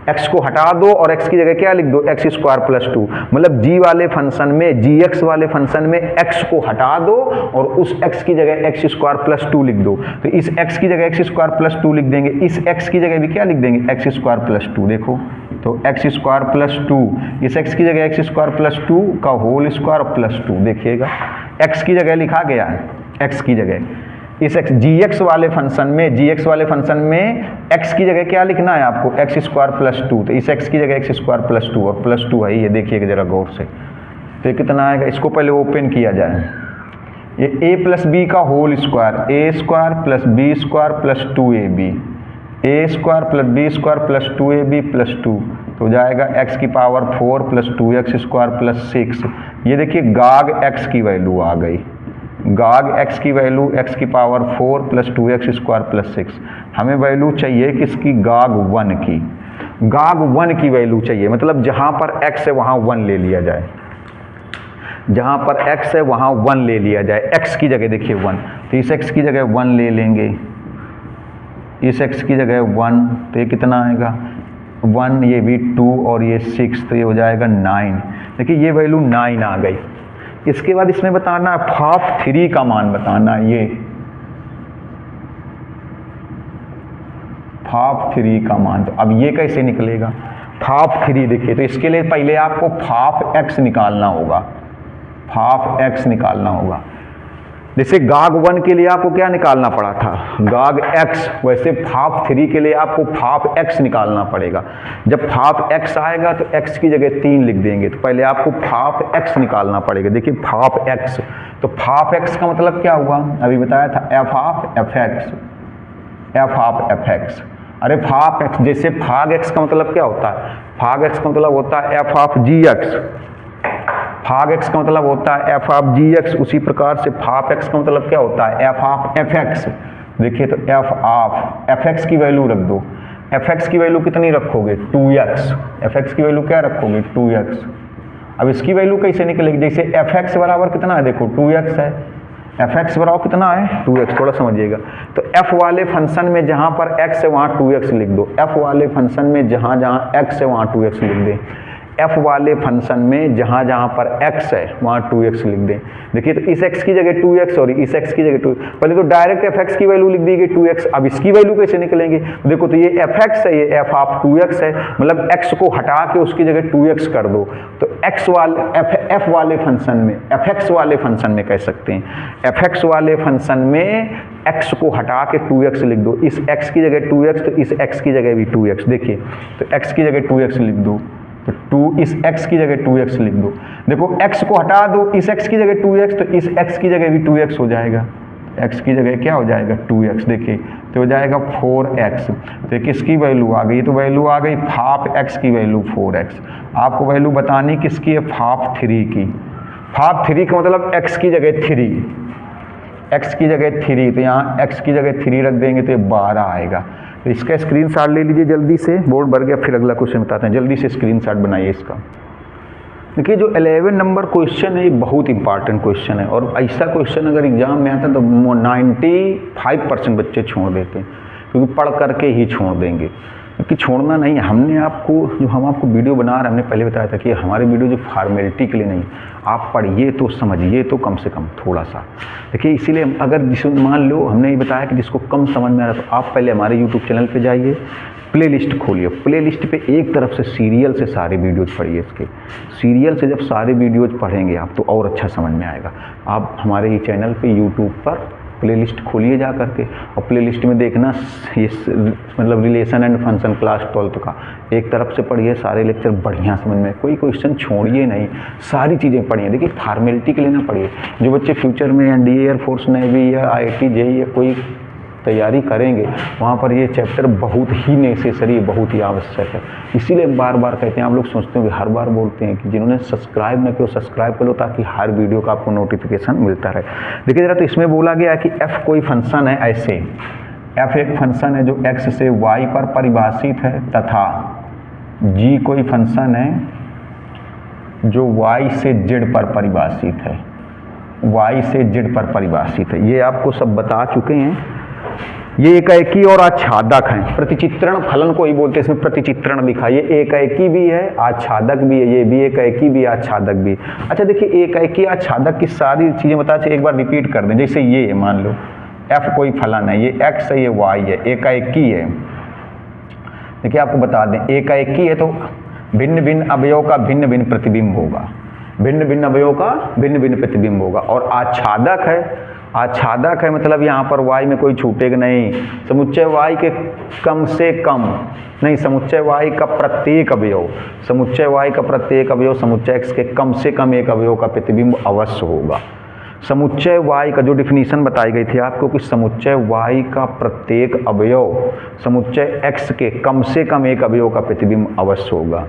Speaker 1: x को हटा दो और x की जगह क्या लिख दो, x² प्लस 2। मतलब g वाले फंक्शन में, gx वाले फंक्शन में x को हटा दो और उस x की जगह x² प्लस 2 लिख दो। तो इस x की जगह x² प्लस 2 लिख देंगे, इस x की जगह भी क्या लिख देंगे, x² प्लस 2। देखो तो x² प्लस 2, इस x की जगह x² प्लस 2 का होल स्क्वायर प्लस 2, देखिएगा x की जगह लिखा गया है, x की जगह इस gx वाले फंक्शन में x की जगह क्या लिखना है आपको, x² प्लस 2। तो इस x की जगह x² प्लस 2 और प्लस 2 है, ये देखिएगा जरा गौर से, तो ये कितना आएगा, इसको पहले ओपन किया जाए, ये a प्लस बी का whole square, a² plus b² plus 2ab, a² plus b² plus 2ab plus 2, तो हो जाएगा x की पावर 4 प्लस 2x² प्लस 6। ये देखिए गाग x की वैल्यू आ गई, गाग x की वैल्यू x की पावर 4 प्लस 2x² प्लस 6। हमें वैल्यू चाहिए किसकी, गाग 1 की, गाग 1 की वैल्यू चाहिए, मतलब जहाँ पर x है वहाँ 1 ले लिया जाए, जहाँ पर x है वहाँ 1 ले लिया जाए, x की जगह देखिए 1, तो इस x की जगह 1 ले लेंगे, इस x की जगह 1, तो ये कितना आएगा 1, ये भी 2 और ये 6, तो ये हो जाएगा 9। देखिए ये वैल्यू 9 आ गई। इसके बाद इसमें बताना है भाप 3 का मान बताना है, ये भाप 3 का मान। तो अब ये कैसे निकलेगा, भाप 3, देखिए तो इसके लिए पहले आपको भाप x निकालना होगा, भाप x निकालना होगा। जैसे गाग 1 के लिए आपको क्या निकालना पड़ा था, गाग x, वैसे भाप 3 के लिए आपको भाप x निकालना पड़ेगा। जब भाप x आएगा तो x की जगह 3 लिख देंगे, तो पहले आपको भाप x निकालना पड़ेगा। देखिए भाप x, तो भाप x का मतलब क्या हुआ, अभी बताया था f of fx, f of fx। अरे भाप x, जैसे भाग x का मतलब क्या होता है, भाग x का मतलब होता है f ऑफ gx, भाग x का मतलब होता है f ऑफ gx, उसी प्रकार से भाप x का मतलब क्या होता है f ऑफ fx। देखिए तो f ऑफ fx की वैल्यू रख दो, fx की वैल्यू कितनी रखोगे 2x, fx की वैल्यू क्या रखोगे 2x, अब इसकी वैल्यू कैसे निकलेगी, जैसे एफ एक्स बराबर कितना है, देखो 2x है, एफ एक्स बराबर कितना है 2x, थोड़ा समझिएगा। तो एफ वाले फंक्शन में जहाँ पर x है वहाँ 2x लिख दो, एफ वाले फंक्शन में जहाँ जहाँ x है वहाँ 2x लिख दें, एफ वाले फंक्शन में जहाँ जहाँ पर x है वहाँ 2x लिख दें। देखिए तो इस x की जगह 2x और इस x की जगह 2, पहले तो डायरेक्ट एफ एक्स की वैल्यू लिख दी गई 2x, अब इसकी वैल्यू कैसे निकलेंगे, देखो तो ये एफ एक्स है, ये एफ ऑफ 2x है, मतलब x को हटा के उसकी जगह 2x कर दो, तो x वाले एफ वाले फंक्शन में, एफ एक्स वाले फंक्शन में कह सकते हैं, एफ एक्स वाले फंक्शन में x को हटा के 2x लिख दो, इस x की जगह 2x तो इस x की जगह भी 2x, देखिए तो x की जगह 2x लिख दो, तो 2 इस x की जगह 2x लिख दो, देखो x को हटा दो, इस x की जगह 2x तो इस x की जगह भी 2x हो जाएगा, x की जगह क्या हो जाएगा 2x, देखिए तो हो जाएगा 4x, तो किसकी वैल्यू आ गई, तो वैल्यू आ गई हाफ x की वैल्यू 4x। आपको वैल्यू बतानी किसकी है, हाफ 3 की, हाफ 3 का मतलब x की जगह 3, x की जगह 3, तो यहाँ x की जगह 3 रख देंगे तो ये 12 आएगा। तो इसका स्क्रीनशॉट ले लीजिए जल्दी से, बोर्ड भर गया, फिर अगला क्वेश्चन बताते हैं, जल्दी से स्क्रीनशॉट बनाइए इसका। देखिए जो 11 नंबर क्वेश्चन है ये बहुत इंपॉर्टेंट क्वेश्चन है, और ऐसा क्वेश्चन अगर एग्जाम में आता है तो 95% बच्चे छोड़ देते हैं, क्योंकि पढ़ करके ही छोड़ देंगे, क्योंकि छोड़ना नहीं है। हमने आपको जो हम आपको वीडियो बना रहे हैं, हमने पहले बताया था कि हमारी वीडियो जो फॉर्मेलिटी के लिए नहीं, आप पढ़िए तो समझिए तो कम से कम थोड़ा सा। देखिए इसीलिए अगर जिसको मान लो हमने ये बताया कि जिसको कम समझ में आ रहा है तो आप पहले हमारे यूट्यूब चैनल पे जाइए, प्लेलिस्ट खोलिए, प्लेलिस्ट पे एक तरफ से सीरियल से सारे वीडियोज़ पढ़िए, इसके सीरियल से जब सारे वीडियोज़ पढ़ेंगे आप तो और अच्छा समझ में आएगा। आप हमारे ही चैनल पे यूट्यूब पर प्लेलिस्ट खोलिए जा करके, और प्लेलिस्ट में देखना ये मतलब relation and function class 12th का एक तरफ से पढ़िए, सारे लेक्चर बढ़िया समझ में, कोई क्वेश्चन छोड़िए नहीं, सारी चीज़ें पढ़िए। देखिए फॉर्मेलिटी के लिए ना पढ़िए, जो बच्चे फ्यूचर में एनडीए, एयरफोर्स, नेवी या आईआईटी, जेईई या कोई तैयारी करेंगे वहाँ पर ये चैप्टर बहुत ही नेसेसरी, बहुत ही आवश्यक है। इसीलिए बार बार कहते हैं, आप लोग सोचते हो कि हर बार बोलते हैं कि जिन्होंने सब्सक्राइब न किया सब्सक्राइब कर लो, ताकि हर वीडियो का आपको नोटिफिकेशन मिलता रहे। देखिए जरा, तो इसमें बोला गया है कि f कोई फंक्शन है, ऐसे f एक फंक्शन है जो x से y पर परिभाषित है, तथा g कोई फंक्शन है जो y से z पर परिभाषित है, y से z पर परिभाषित है। ये आपको सब बता चुके हैं। ये एकाएकी और आच्छादक है, प्रतिचित्रण फलन को ही बोलते हैं, इसमें प्रतिचित्रण लिखा है। ये एकाएकी भी है, आच्छादक भी है, ये भी एकाएकी भी, आच्छादक भी। अच्छा देखिए, एकाएकी आच्छादक की सारी चीजें बता चाहिए, एक बार रिपीट कर दें। जैसे ये मान लो f कोई फलन है, ये x है, ये y है, एकाएकी है। देखिए आपको बता दें, एकाएकी है तो भिन्न भिन्न अवयव का भिन्न भिन्न प्रतिबिंब होगा, भिन्न भिन्न अवयव का भिन्न भिन्न प्रतिबिंब होगा। और आच्छादक है, आच्छादक है मतलब यहाँ पर y में कोई छूटेगा नहीं, समुच्चय y के कम से कम नहीं, समुच्चय y का प्रत्येक अवयव, समुच्चय y का प्रत्येक अवयव समुच्चय x के कम से कम एक अवयव का प्रतिबिंब अवश्य होगा। समुच्चय y का जो डिफिनीशन बताई गई थी आपको कि समुच्चय y का प्रत्येक अवयव समुच्चय x के कम से कम एक अवयव का प्रतिबिंब अवश्य होगा।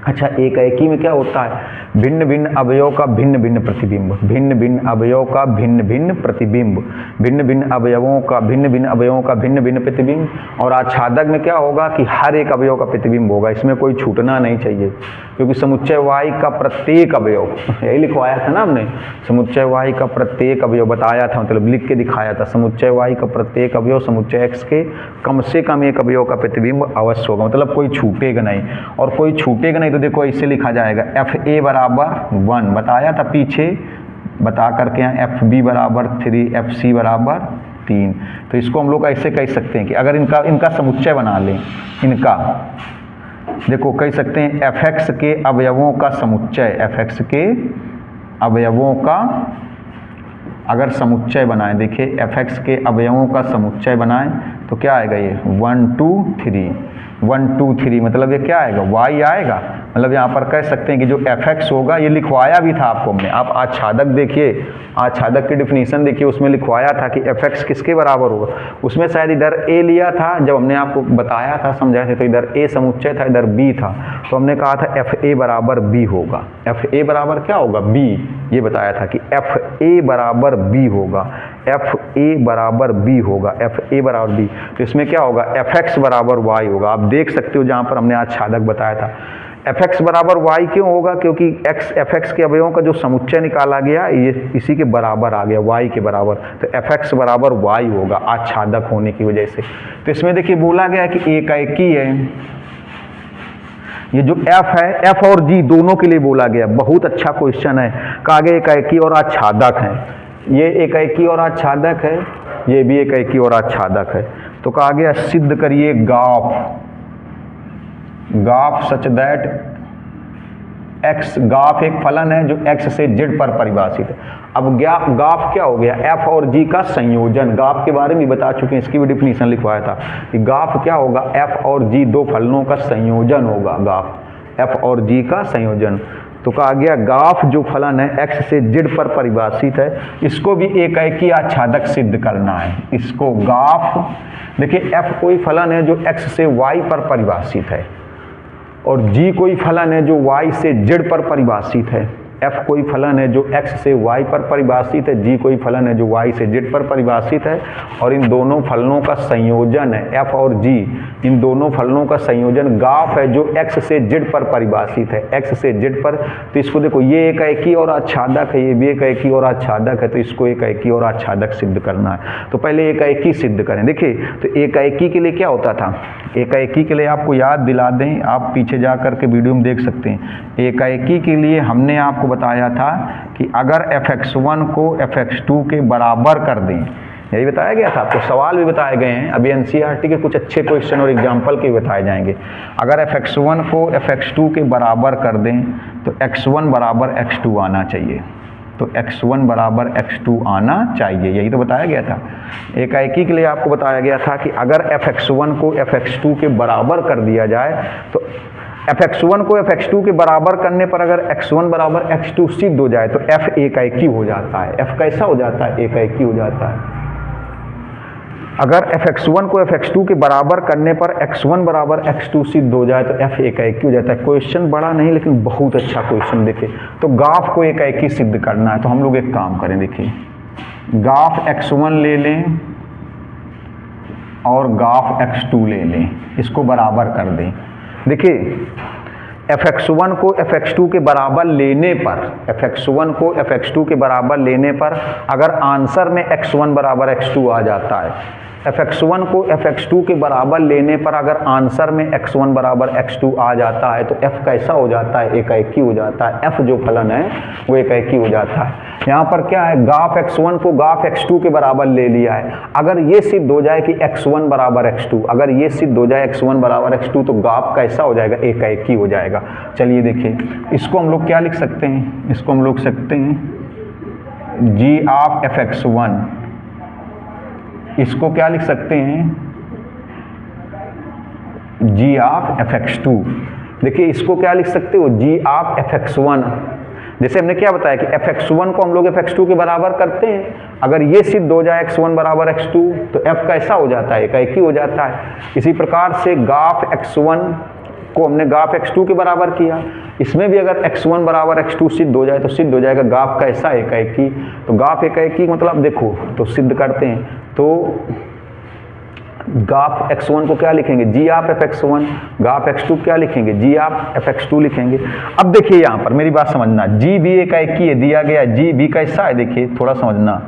Speaker 1: अच्छा, एकाएकी में क्या होता है, भिन्न भिन्न अवयव का भिन्न भिन्न प्रतिबिंब, भिन्न भिन्न अवयव का भिन्न भिन्न प्रतिबिंब, भिन्न भिन्न अवयवों का भिन्न भिन्न अवयवों का भिन्न भिन्न प्रतिबिंब। और आच्छादक में क्या होगा कि हर एक अवयव का प्रतिबिंब होगा, इसमें कोई छूटना नहीं चाहिए, क्योंकि समुच्चय y का प्रत्येक अवयव, यही लिखवाया था ना हमने, समुच्चय y का प्रत्येक अवयव बताया था, मतलब लिख के दिखाया था, समुच्चय y का प्रत्येक अवयव समुच्चय x के कम से कम एक अवयव का प्रतिबिंब अवश्य होगा, मतलब कोई छूटेगा नहीं। और कोई छूटेगा नहीं तो देखो ऐसे लिखा जाएगा, fa बराबर 1 बताया था पीछे, बता करके यहाँ fb बराबर 3, fc बराबर 3। तो इसको हम लोग ऐसे कह सकते हैं कि अगर इनका समुच्चय बना लें, इनका देखो कह सकते हैं fx के अवयवों का समुच्चय, fx के अवयवों का अगर समुच्चय बनाएं, देखिए fx के अवयवों का समुच्चय बनाएं तो क्या आएगा, ये 1 2 3, 1 2 3 मतलब ये क्या आएगा, y आएगा। मतलब यहाँ पर कह सकते हैं कि जो fx होगा, ये लिखवाया भी था आपको हमने, आप आच्छादक देखिए, आच्छादक की डिफिनीशन देखिए, उसमें लिखवाया था कि fx किसके बराबर होगा। उसमें शायद इधर a लिया था, जब हमने आपको बताया था, समझाया था, तो इधर a समुच्चय था, इधर b था, तो हमने कहा था fa बराबर b होगा। fa बराबर क्या होगा, b, ये बताया था कि fa बराबर b होगा, fa बराबर b होगा, fa बराबर b। तो इसमें क्या होगा, fx बराबर y होगा। आप देख सकते हो जहाँ पर हमने आच्छादक बताया था, एफ एक्स बराबर वाई क्यों होगा, क्योंकि एक्स एफ एक्स के अवयवों का जो समुच्चय निकाला गया ये इसी के बराबर आ गया, वाई के बराबर, तो एफ एक्स बराबर वाई होगा आच्छादक होने की वजह से। तो इसमें देखिए बोला गया कि एकाएकी है, ये जो एफ है, एफ और जी दोनों के लिए बोला गया, बहुत अच्छा क्वेश्चन है। कहा गया एकाएकी और आच्छादक है, ये एकाएकी और आच्छादक है, ये भी एकाएकी और आच्छादक है। तो कहा गया सिद्ध करिए गाफ सच दैट एक्स, गाफ एक फलन है जो एक्स से जेड पर परिभाषित है। अब गाफ क्या हो गया, एफ और जी का संयोजन। गाफ के बारे में बता चुके हैं, इसकी भी डिफिनीशन लिखवाया था कि गाफ क्या होगा, एफ और जी दो फलनों का संयोजन होगा, गाफ एफ और जी का संयोजन। तो कहा गया गाफ जो फलन है एक्स से जेड पर परिभाषित है, इसको भी एकाएकी आच्छादक सिद्ध करना है। इसको गाफ, देखिए एफ कोई फलन है जो एक्स से वाई पर परिभाषित है, और जी कोई फलन है जो y से z पर परिभाषित है। f कोई फलन है जो x से y पर परिभाषित है, g कोई फलन है जो y से z पर परिभाषित है, और इन दोनों फलनों का संयोजन है f और g, इन दोनों फलनों का संयोजन गाफ है जो x से z पर परिभाषित है, x से z पर। तो इसको देखो ये एकाएकी और आच्छादक है, ये भी एकाएकी और आच्छादक है, तो इसको एकाएकी और आच्छादक सिद्ध करना है। तो पहले एकाएकी सिद्ध करें। देखिए तो एकाएकी के लिए क्या होता था, एकाएकी के लिए आपको याद दिला दें, आप पीछे जा कर के वीडियो में देख सकते हैं। एकाएकी के लिए हमने आपको बताया था कि अगर fx1 को fx2 के बराबर कर दें, यही बताया गया था, आपको सवाल भी बताए गए हैं, अभी एनसीईआरटी के कुछ अच्छे क्वेश्चन और एग्जाम्पल के बताए जाएंगे। अगर fx1 को fx2 के बराबर कर दें तो x1 बराबर x2 आना चाहिए, तो x1 बराबर x2 आना चाहिए, यही तो बताया गया था। एकाएकी के लिए आपको बताया गया था कि अगर fx1 को fx2 के बराबर कर दिया जाए तो fx1 को fx2 के बराबर करने पर अगर x1 बराबर x2 सिद्ध हो जाए तो f एकाएकी हो जाता है। f कैसा हो जाता है, एकाएकी हो जाता है। अगर fx1 को fx2 के बराबर करने पर x1 बराबर x2 सिद्ध हो जाए तो f एकाएकी हो जाता है। क्वेश्चन बड़ा नहीं लेकिन बहुत अच्छा क्वेश्चन। देखिए तो गाफ को एकाएकी सिद्ध करना है, तो हम लोग एक काम करें, देखिए गाफ x1 ले लें और गाफ x2 ले लें, इसको बराबर कर दें। देखिए fx1 को fx2 के बराबर लेने पर, fx1 को fx2 के बराबर लेने पर अगर आंसर में x1 बराबर x2 आ जाता है, fx1 को fx2 के बराबर लेने पर अगर आंसर में x1 बराबर x2 आ जाता है तो f कैसा हो जाता है, एकाएकी हो जाता है। f जो फलन है वो एकाएकी हो जाता है। यहाँ पर क्या है, गाफ x1 को गाफ x2 के बराबर ले लिया है। अगर ये सिद्ध हो जाए कि x1 बराबर x2, अगर ये सिद्ध हो जाए x1 बराबर x2 तो गाफ कैसा हो जाएगा, एकाएकी हो जाएगा। चलिए देखिए इसको हम लोग क्या लिख सकते हैं, इसको हम लोग लिख सकते हैं g ऑफ fx1, इसको क्या लिख सकते हैं, g ऑफ fx2। देखिए इसको क्या लिख सकते हो, g ऑफ fx1। जैसे हमने क्या बताया कि fx1 को हम लोग fx2 के बराबर करते हैं, अगर ये सिद्ध हो जाए x1 बराबर x2 तो f कैसा हो जाता है, एकाएकी हो जाता है। इसी प्रकार से गाफ x1 को हमने गाफ x2 के बराबर किया, इसमें भी अगर x1 बराबर x2 सिद्ध हो जाए तो सिद्ध हो जाएगा गाफ कैसा, एकाएकी। तो गाफ एकाएकी मतलब देखो तो सिद्ध करते हैं, तो गाफ x1 को क्या लिखेंगे, g ऑफ fx1, गाफ x2 क्या लिखेंगे, g ऑफ fx2 लिखेंगे। अब देखिए यहाँ पर मेरी बात समझना, g भी एकाएकी है, दिया गया g भी कैसा है, देखिए थोड़ा समझना,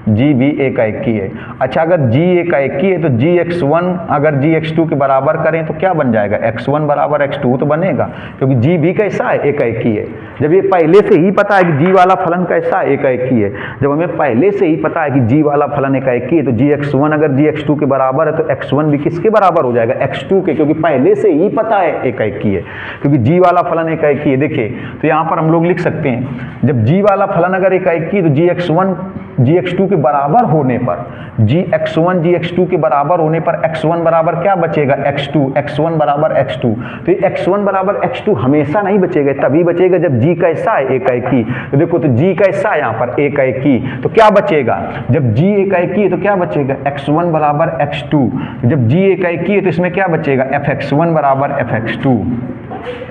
Speaker 1: g भी एकाएकी है। अच्छा अगर g एकाएकी है तो gx1 अगर gx2 के बराबर करें तो क्या बन जाएगा, x1 बराबर x2 तो बनेगा, क्योंकि g भी कैसा है, एकाएकी है। जब ये पहले से ही पता है कि g वाला फलन कैसा है, एकाएकी है, जब हमें पहले से ही पता है कि g वाला फलन एकाएकी है तो gx1 अगर gx2 के बराबर है तो x1 भी किसके बराबर हो जाएगा, x2 के, क्योंकि पहले से ही पता है एकाएकी है, क्योंकि g वाला फलन एकाएकी है। देखिए तो यहाँ पर हम लोग लिख सकते हैं, जब g वाला फलन अगर एकाएकी है तो gx1 gx2 के बराबर होने पर, gx1 gx2 के बराबर होने पर x1 बराबर क्या बचेगा, x2, x1 बराबर x2। तो ये x1 बराबर x2 हमेशा नहीं बचेगा, तभी बचेगा जब g कैसा है, एकाएकी। तो देखो तो g कैसा है यहाँ पर, एकाएकी, तो क्या बचेगा, जब g एकाएकी है तो क्या बचेगा, x1 बराबर x2। जब g एकाएकी है तो इसमें क्या बचेगा, fx1 बराबर fx2,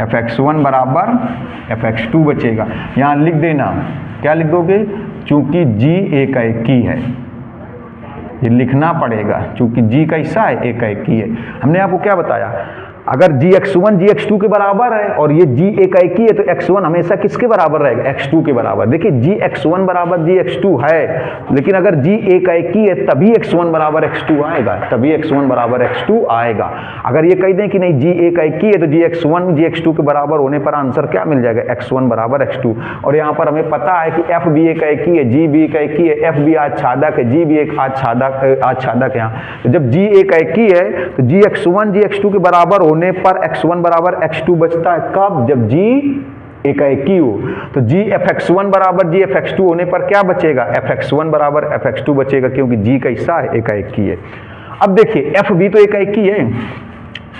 Speaker 1: fx1 बराबर fx2 बचेगा। यहाँ लिख देना, क्या लिख दोगे, चूंकि g एकाएकी है, ये लिखना पड़ेगा, चूंकि g कैसा है, एकाएकी है। हमने आपको क्या बताया, अगर gx1 gx2 के बराबर है और ये g एकाएकी है तो x1 हमेशा किसके बराबर रहेगा, x2 के बराबर। देखिए gx1 बराबर gx2 है, लेकिन अगर g एकाएकी है तभी x1 बराबर x2 आएगा, तभी x1 बराबर x2 आएगा। अगर ये कह दें कि नहीं g एकाएकी है तो gx1 gx2 के बराबर होने पर आंसर क्या मिल जाएगा, x1 बराबर x2। और यहाँ पर हमें पता है कि f भी एकाएकी है, g भी एकाएकी है, f भी आच्छादक है, g भी एक आच्छादक है। यहाँ तो जब g एकाएकी है तो gx1 gx2 के बराबर होने पर x1 बराबर x2 बचता है। कब, जब g एकाएकी हो। तो g fx1 बराबर g fx2 होने पर क्या बचेगा, fx1 बराबर fx2 बचेगा, क्योंकि g कैसा है, एकाएकी है। अब देखिए f भी तो एकाएकी है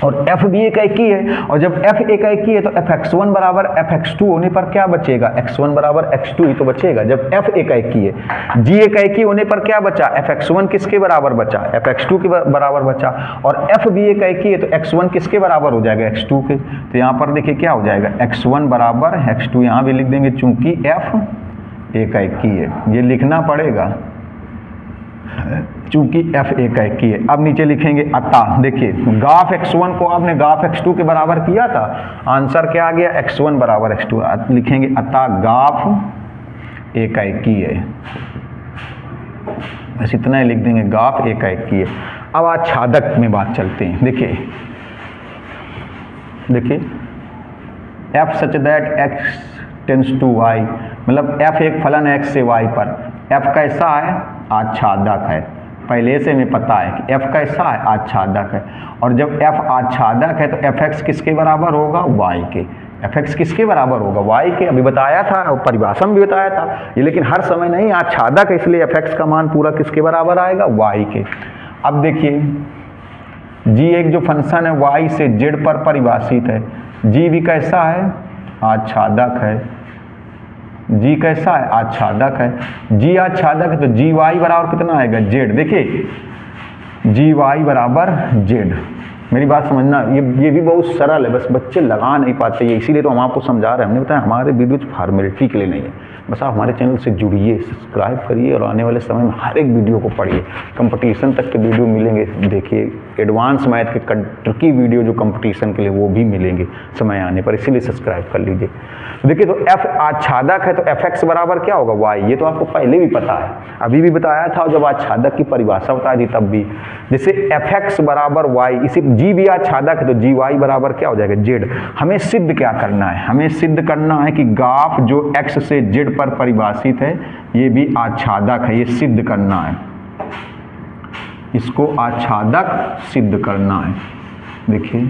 Speaker 1: और f भी एकाएकी है, और जब f एकाएकी है तो fx1 बराबर fx2 होने पर क्या बचेगा, x1 बराबर x2 ही तो बचेगा जब f एकाएकी है। g एकाएकी होने पर क्या बचा, fx1 किसके बराबर बचा, fx2 के बराबर बचा, और f भी एकाएकी है तो x1 किसके बराबर हो जाएगा, x2 के। तो यहाँ पर देखिए क्या हो जाएगा, x1 बराबर x2, यहाँ भी लिख देंगे चूंकि f एकाएकी है, ये लिखना पड़ेगा चूंकि f एकाएकी है। अब नीचे लिखेंगे अतः, देखिए गाफ x1 को आपने गाफ x2 के बराबर किया था, आंसर क्या आ गया, x1 बराबर x2। लिखेंगे अतः गाफ एकाएकी है, बस इतना ही लिख देंगे, गाफ एकाएकी है। अब आच्छादक में बात चलते हैं। देखिए f such that x tends to y, मतलब f एक फलन x से y पर, f कैसा है, आच्छादक है। पहले से हमें पता है कि f कैसा है, आच्छादक है, और जब f आच्छादक है तो fx किसके बराबर होगा, y के। fx किसके बराबर होगा, y के। अभी बताया था और परिभाषा में भी बताया था ये, लेकिन हर समय नहीं, आच्छादक है इसलिए fx का मान पूरा किसके बराबर आएगा, y के। अब देखिए g एक जो फंक्शन है y से z पर परिभाषित है, g भी कैसा है, आच्छादक है। g कैसा है, आच्छादक है। g आच्छादक है तो gy बराबर कितना आएगा, z। देखिए gy बराबर z, मेरी बात समझना, ये भी बहुत सरल है, बस बच्चे लगा नहीं पाते ये, इसीलिए तो हम आपको समझा रहे हैं। हमने बताया हमारे वीडियो फॉर्मेलिटी के लिए नहीं है, बस आप हमारे चैनल से जुड़िए, सब्सक्राइब करिए और आने वाले समय में हर एक वीडियो को पढ़िए। कंपटीशन तक के वीडियो मिलेंगे, देखिए एडवांस मैथ के ट्रिकी वीडियो जो कंपटीशन के लिए वो भी मिलेंगे समय आने पर, इसीलिए सब्सक्राइब कर लीजिए। देखिए तो f आच्छादक है तो fx बराबर क्या होगा, y। ये तो आपको पहले भी पता है, अभी भी बताया था जब आच्छादक की परिभाषा बताई थी तब भी। जैसे fx बराबर y, इसी g भी आच्छादक है तो gy बराबर क्या हो जाएगा, z। हमें सिद्ध क्या करना है, हमें सिद्ध करना है कि गाफ जो x से z पर परिभाषित है ये भी आच्छादक है, ये सिद्ध करना है, इसको आच्छादक सिद्ध करना है। देखिए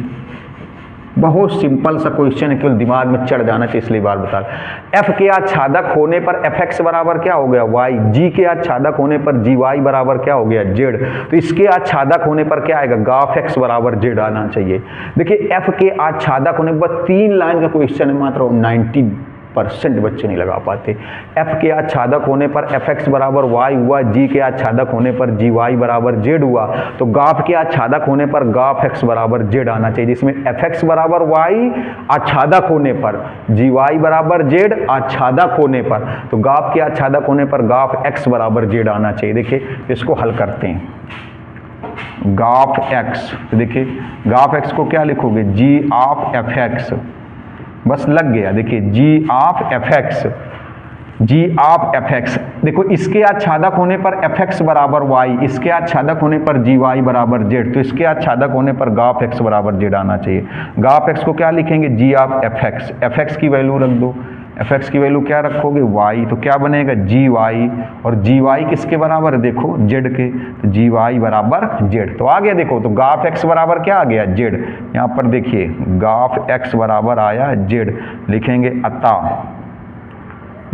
Speaker 1: बहुत सिंपल सा क्वेश्चन है, केवल दिमाग में चढ़ जाना चाहिए इसलिए बार बता रहा। f के आच्छादक होने पर fx बराबर क्या हो गया, y। g के आच्छादक होने पर gy बराबर क्या हो गया, z। तो इसके आच्छादक होने पर क्या आएगा, गाफ x बराबर z आना चाहिए। देखिए f के आच्छादक होने पर 3 लाइन का क्वेश्चन है, मात्र 90% बच्चे नहीं लगा पाते। f के आच्छादक होने पर fx बराबर y हुआ, g के आच्छादक होने पर gy बराबर z हुआ, तो गाफ के आच्छादक होने पर गाफ x बराबर z आना चाहिए, जिसमें fx बराबर y आच्छादक होने पर, gy बराबर z आच्छादक होने पर, तो गाफ के आच्छादक होने पर गाफ x बराबर z आना चाहिए। देखिए इसको हल करते हैं, गाफ x, तो देखिए गाफ x को क्या लिखोगे, g ऑफ fx, बस लग गया। देखिए g of fx, g of fx, देखो इसके आच्छादक होने पर fx बराबर y, इसके आच्छादक होने पर gy बराबर z, तो इसके आच्छादक होने पर गाफ x बराबर z आना चाहिए। गाफ x को क्या लिखेंगे, g ऑफ fx, fx की वैल्यू रख दो, fx की वैल्यू क्या रखोगे, y, तो क्या बनेगा gy, और gy किसके बराबर है, देखो z के, तो gy बराबर z, तो आ गया। देखो तो गाफ x बराबर क्या आ गया, z। यहाँ पर देखिए गाफ x बराबर आया z, लिखेंगे अतः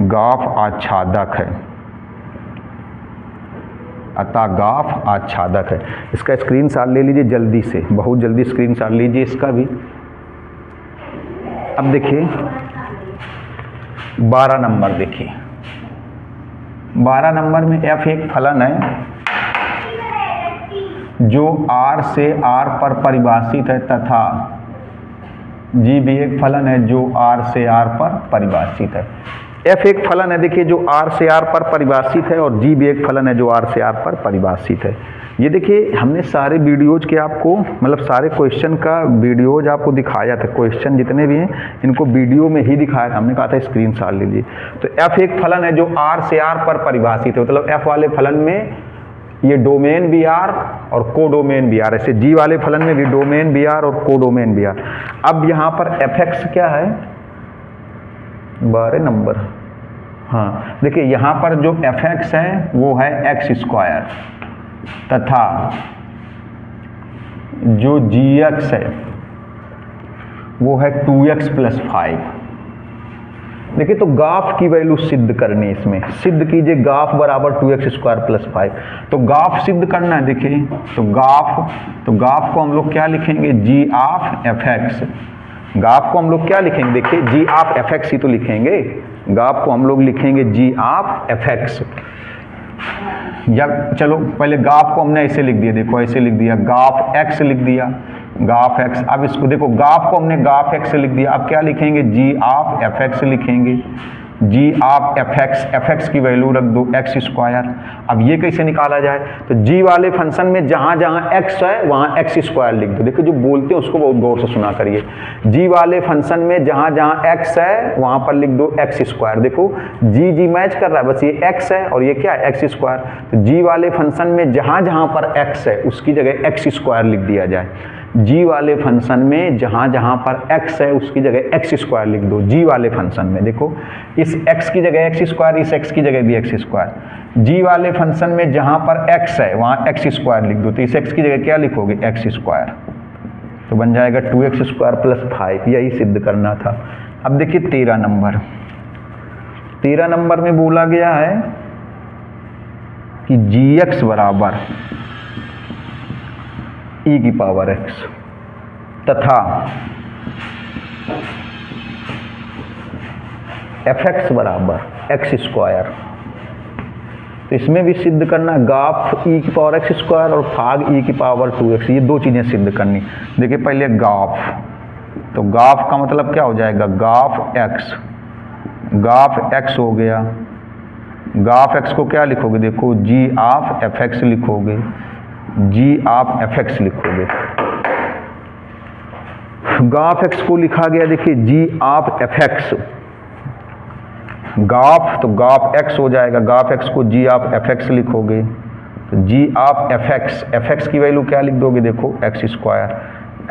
Speaker 1: गाफ आच्छादक है, अतः गाफ आच्छादक है। इसका स्क्रीनशॉट ले लीजिए जल्दी से, बहुत जल्दी स्क्रीनशॉट लीजिए इसका भी। अब देखिए 12 नंबर, देखिए 12 नंबर में f एक फलन है जो r से r पर परिभाषित है तथा g भी एक फलन है जो r से r पर परिभाषित है। f एक फलन है देखिए जो r से r पर परिभाषित है, और g भी एक फलन है जो r से r पर परिभाषित है। ये देखिए हमने सारे वीडियोज के आपको मतलब सारे क्वेश्चन का वीडियोज आपको दिखाया था, क्वेश्चन जितने भी हैं इनको वीडियो में ही दिखाया था, हमने कहा था स्क्रीनशॉट लीजिए। तो f एक फलन है जो r से r पर परिभाषित है, मतलब f वाले फलन में ये डोमेन भी r और कोडोमेन भी r, ऐसे g वाले फलन में भी डोमेन भी r और कोडोमेन भी r। अब यहाँ पर fx क्या है, 12 नंबर, हाँ देखिए यहाँ पर जो fx है वो है x स्क्वायर तथा जो gx है वो है 2x प्लस 5। देखिए तो गाफ की वैल्यू सिद्ध करनी है, इसमें सिद्ध कीजिए गाफ बराबर 2x स्क्वायर प्लस 5। तो गाफ सिद्ध करना है, देखिए तो गाफ को हम लोग क्या लिखेंगे, g ऑफ fx। गाफ को हम लोग क्या लिखेंगे, देखिए g ऑफ fx ही तो लिखेंगे, गाफ को हम लोग लिखेंगे g ऑफ fx। या चलो पहले गाफ को हमने ऐसे लिख दिया, देखो ऐसे लिख दिया, गाफ x लिख दिया, गाफ x। अब इसको देखो गाफ को हमने गाफ x लिख दिया, अब क्या लिखेंगे, g ऑफ fx लिखेंगे, g ऑफ fx की वैल्यू रख दो x स्क्वायर। अब ये कैसे निकाला जाए, तो g वाले फंक्शन में जहाँ जहाँ x है वहाँ x स्क्वायर लिख दो। देखो जो बोलते हैं उसको बहुत गौर से सुना करिए, g वाले फंक्शन में जहाँ जहाँ x है वहाँ पर लिख दो x स्क्वायर। देखो g मैच कर रहा है, बस ये x है और ये क्या है x स्क्वायर। तो g वाले फंक्शन में जहाँ जहाँ पर x है उसकी जगह x स्क्वायर लिख दिया जाए। g वाले फंक्शन में जहाँ जहाँ पर x है उसकी जगह x स्क्वायर लिख दो। g वाले फंक्शन में देखो इस x की जगह x स्क्वायर, इस x की जगह भी x स्क्वायर। g वाले फंक्शन में जहाँ पर x है वहाँ x स्क्वायर लिख दो, तो इस x की जगह क्या लिखोगे, x स्क्वायर। तो बन जाएगा 2x स्क्वायर प्लस 5, यही सिद्ध करना था। अब देखिए 13 नंबर में बोला गया है कि gx बराबर e की पावर x तथा fx बराबर x स्क्वायर। तो इसमें भी सिद्ध करना गाफ e की पावर x स्क्वायर और भाग e की पावर 2x, ये दो चीज़ें सिद्ध करनी। देखिए पहले गाफ, तो गाफ का मतलब क्या हो जाएगा, गाफ x हो गया। गाफ x को क्या लिखोगे, देखो g ऑफ fx लिखोगे, g ऑफ fx लिखोगे। गाफ x को लिखा गया, देखिए g ऑफ fx, गाफ तो गाफ x हो जाएगा, गाफ x को g ऑफ fx लिखोगे, तो g ऑफ fx की वैल्यू क्या लिख दोगे, देखो x स्क्वायर,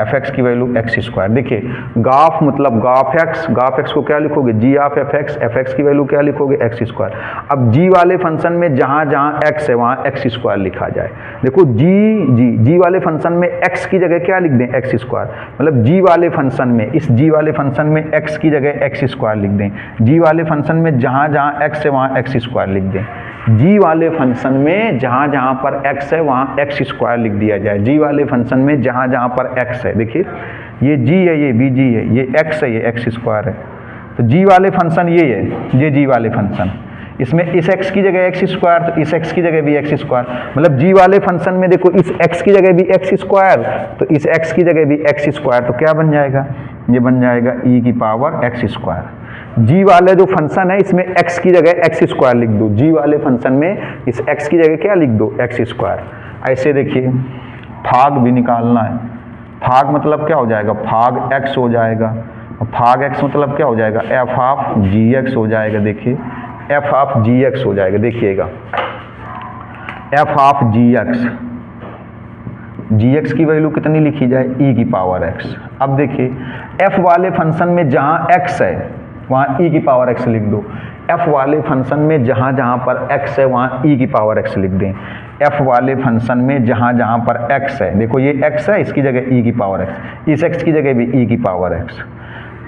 Speaker 1: fx की वैल्यू x स्क्वायर। देखिए गाफ मतलब गाफ x को क्या लिखोगे, g ऑफ fx की वैल्यू क्या लिखोगे, x स्क्वायर। अब g वाले फंक्शन में जहाँ जहाँ x है वहाँ x स्क्वायर लिखा जाए। देखो g वाले फंक्शन में x की जगह क्या लिख दें, x स्क्वायर, मतलब g वाले फंक्शन में, इस g वाले फंक्शन में x की जगह x स्क्वायर लिख दें। g वाले फंक्शन में जहाँ जहाँ x है वहाँ x स्क्वायर लिख दें। g वाले फंक्शन में जहाँ जहाँ पर x है वहाँ x स्क्वायर लिख दिया जाए। g वाले फंक्शन में जहाँ जहाँ पर x है, देखिए ये g है, ये भी g है, ये x है, ये x स्क्वायर है। तो g वाले फंक्शन ये है, ये g वाले फंक्शन, इसमें इस x की जगह x स्क्वायर, तो इस x की जगह भी x स्क्वायर, मतलब g वाले फंक्शन में देखो इस x की जगह भी x स्क्वायर, तो इस x की जगह भी x स्क्वायर, तो क्या बन जाएगा, ये बन जाएगा e की पावर x स्क्वायर। g वाले जो फंक्शन है इसमें x की जगह x स्क्वायर लिख दो, g वाले फंक्शन में इस x की जगह क्या लिख दो, x स्क्वायर। ऐसे देखिए भाग भी निकालना है, भाग मतलब क्या हो जाएगा, भाग x हो जाएगा, भाग x मतलब क्या हो जाएगा, f ऑफ gx हो जाएगा। देखिए f ऑफ gx हो जाएगा, देखिएगा f ऑफ gx की वैल्यू कितनी लिखी जाए, e की पावर x। अब देखिए f वाले फंक्शन में जहाँ x है वहाँ e की पावर x लिख दो, f वाले फंक्शन में जहाँ जहाँ पर x है वहाँ e की पावर x लिख दें। f वाले फंक्शन में जहाँ जहाँ पर x है, देखो ये x है, इसकी जगह e की पावर x, इस x की जगह भी e की पावर x।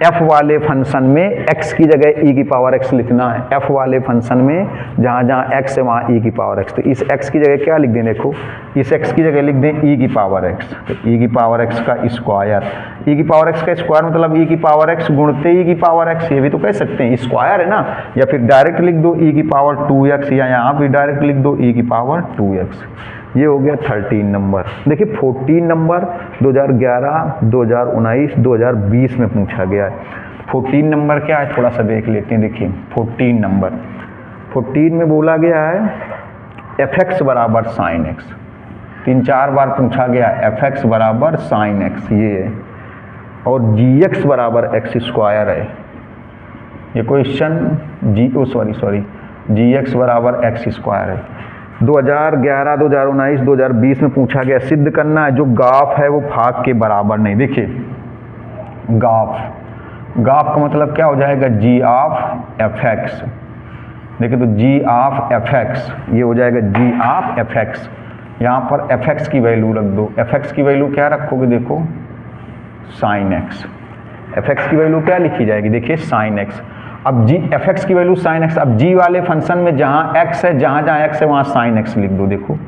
Speaker 1: f वाले फंक्शन में x की जगह e की पावर x लिखना है, f वाले फंक्शन में जहाँ जहाँ x है वहाँ e की पावर x। तो इस x की जगह क्या लिख दें, देखो इस x की जगह लिख दें e की पावर x, तो e की पावर x का स्क्वायर, e की पावर x का स्क्वायर मतलब e की पावर x गुणते e की पावर x, ये भी तो कह सकते हैं, स्क्वायर है ना, या फिर डायरेक्ट लिख दो e की पावर 2x, या यहाँ भी डायरेक्ट लिख दो e की पावर 2x। ये हो गया 13 नंबर। देखिए 14 नंबर 2011, 2019, 2020 में पूछा गया है। 14 नंबर क्या है थोड़ा सा देख लेते हैं। देखिए 14 नंबर, 14 में बोला गया है fx बराबर sin x। 3-4 बार पूछा गया एफ एक्स बराबर साइन एक्स ये है, और जी एक्स बराबर एक्स स्क्वायर है। ये क्वेश्चन जी एक्स बराबर एक्स स्क्वायर है। 2011, 2019, 2020 में पूछा गया, सिद्ध करना है जो गाफ है वो भाग के बराबर नहीं। देखिए गाफ का मतलब क्या हो जाएगा, जी ऑफ एफ एक्स। देखिए तो जी ऑफ एफ एक्स ये हो जाएगा जी ऑफ एफ एक्स। यहाँ पर एफ एक्स की वैल्यू रख दो। एफ एक्स की वैल्यू क्या रखोगे, देखो साइन एक्स। एफ एक्स की वैल्यू क्या लिखी जाएगी, देखिए साइन एक्स। अब जी एफ एक्स की वैल्यू साइन एक्स। अब जी वाले फंक्शन में जहाँ एक्स है, जहाँ एक्स है वहाँ साइन एक्स लिख दो। देखो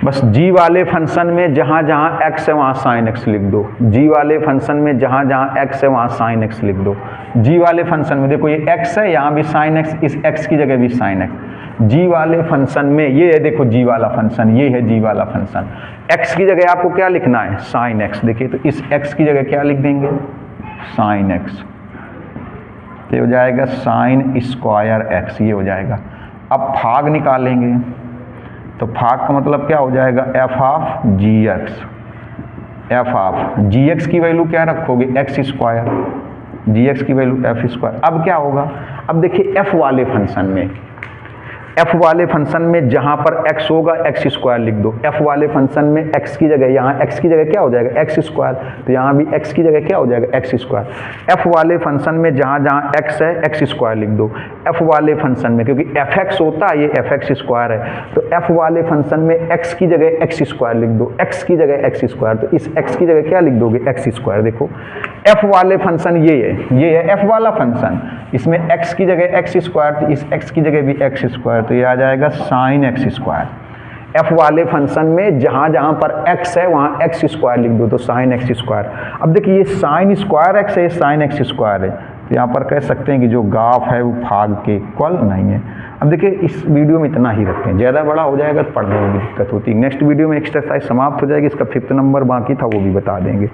Speaker 1: बस जी वाले फंक्शन में जहाँ एक्स है वहाँ साइन एक्स लिख दो। जी वाले फंक्शन में जहाँ एक्स है वहाँ साइन एक्स लिख दो। जी वाले फंक्शन में देखो ये एक्स है, यहाँ भी साइन एक्स, इस एक्स की जगह भी साइन एक्स। जी वाले फंक्शन में ये है, देखो जी वाला फंक्शन, ये है जी वाला फंक्शन। एक्स की जगह आपको क्या लिखना है, साइन एक्स। देखिए तो इस एक्स की जगह क्या लिख देंगे, साइन एक्स। ये हो जाएगा साइन स्क्वायर एक्स, ये हो जाएगा। अब भाग निकालेंगे तो भाग का मतलब क्या हो जाएगा, f of g x. F of g x की वैल्यू क्या रखोगे, एक्स स्क्वायर। जी एक्स की वैल्यू एफ स्क्वायर। अब क्या होगा, अब देखिए एफ वाले फंक्शन में जहाँ पर x होगा एक्स स्क्वायर लिख दो। f वाले फंक्शन में x की जगह, यहाँ x की जगह क्या हो जाएगा, एक्स स्क्वायर, तो यहाँ भी x की जगह क्या हो जाएगा, एक्स स्क्वायर। f वाले फंक्शन में जहाँ x है एक्स स्क्वायर लिख दो। f वाले फंक्शन में, क्योंकि fx होता है ये fx स्क्वायर है, तो f वाले फंक्शन में x की जगह एक्स स्क्वायर लिख दो। x की जगह एक्स स्क्वायर, तो इस x की जगह क्या लिख दोगे, एक्स स्क्वायर। देखो f वाले फंक्शन ये है f वाला फंक्शन, इसमें x की जगह एक्स स्क्वायर, तो इस x की जगह भी एक्स स्क्वायर, तो ये आ जाएगा साइन एक्स स्क्वायर। f वाले फंक्शन में जहाँ पर x है वहाँ एक्स स्क्वायर लिख दो, तो साइन एक्स स्क्वायर। अब देखिए ये साइन स्क्वायर एक्स है, साइन एक्स स्क्वायर है, तो यहाँ पर कह सकते हैं कि जो गाफ है वो भाग के इक्वल नहीं है। अब देखिए इस वीडियो में इतना ही रखते हैं, ज़्यादा बड़ा हो जाएगा तो पढ़ने में भी दिक्कत होती है। नेक्स्ट वीडियो में एक्सरसाइज समाप्त हो जाएगी, इसका 5th नंबर बाकी था वो भी बता देंगे।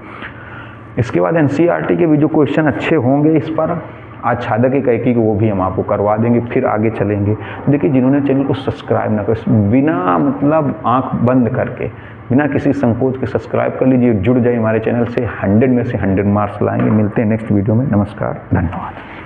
Speaker 1: इसके बाद एनसीईआरटी के भी जो क्वेश्चन अच्छे होंगे इस पर आच्छादक इकाई को वो भी हम आपको करवा देंगे, फिर आगे चलेंगे। देखिए जिन्होंने चैनल को सब्सक्राइब ना कर, बिना मतलब आंख बंद करके, बिना किसी संकोच के सब्सक्राइब कर लीजिए, जुड़ जाइए हमारे चैनल से। 100 में से 100 मार्क्स लाएंगे। मिलते हैं नेक्स्ट वीडियो में। नमस्कार, धन्यवाद।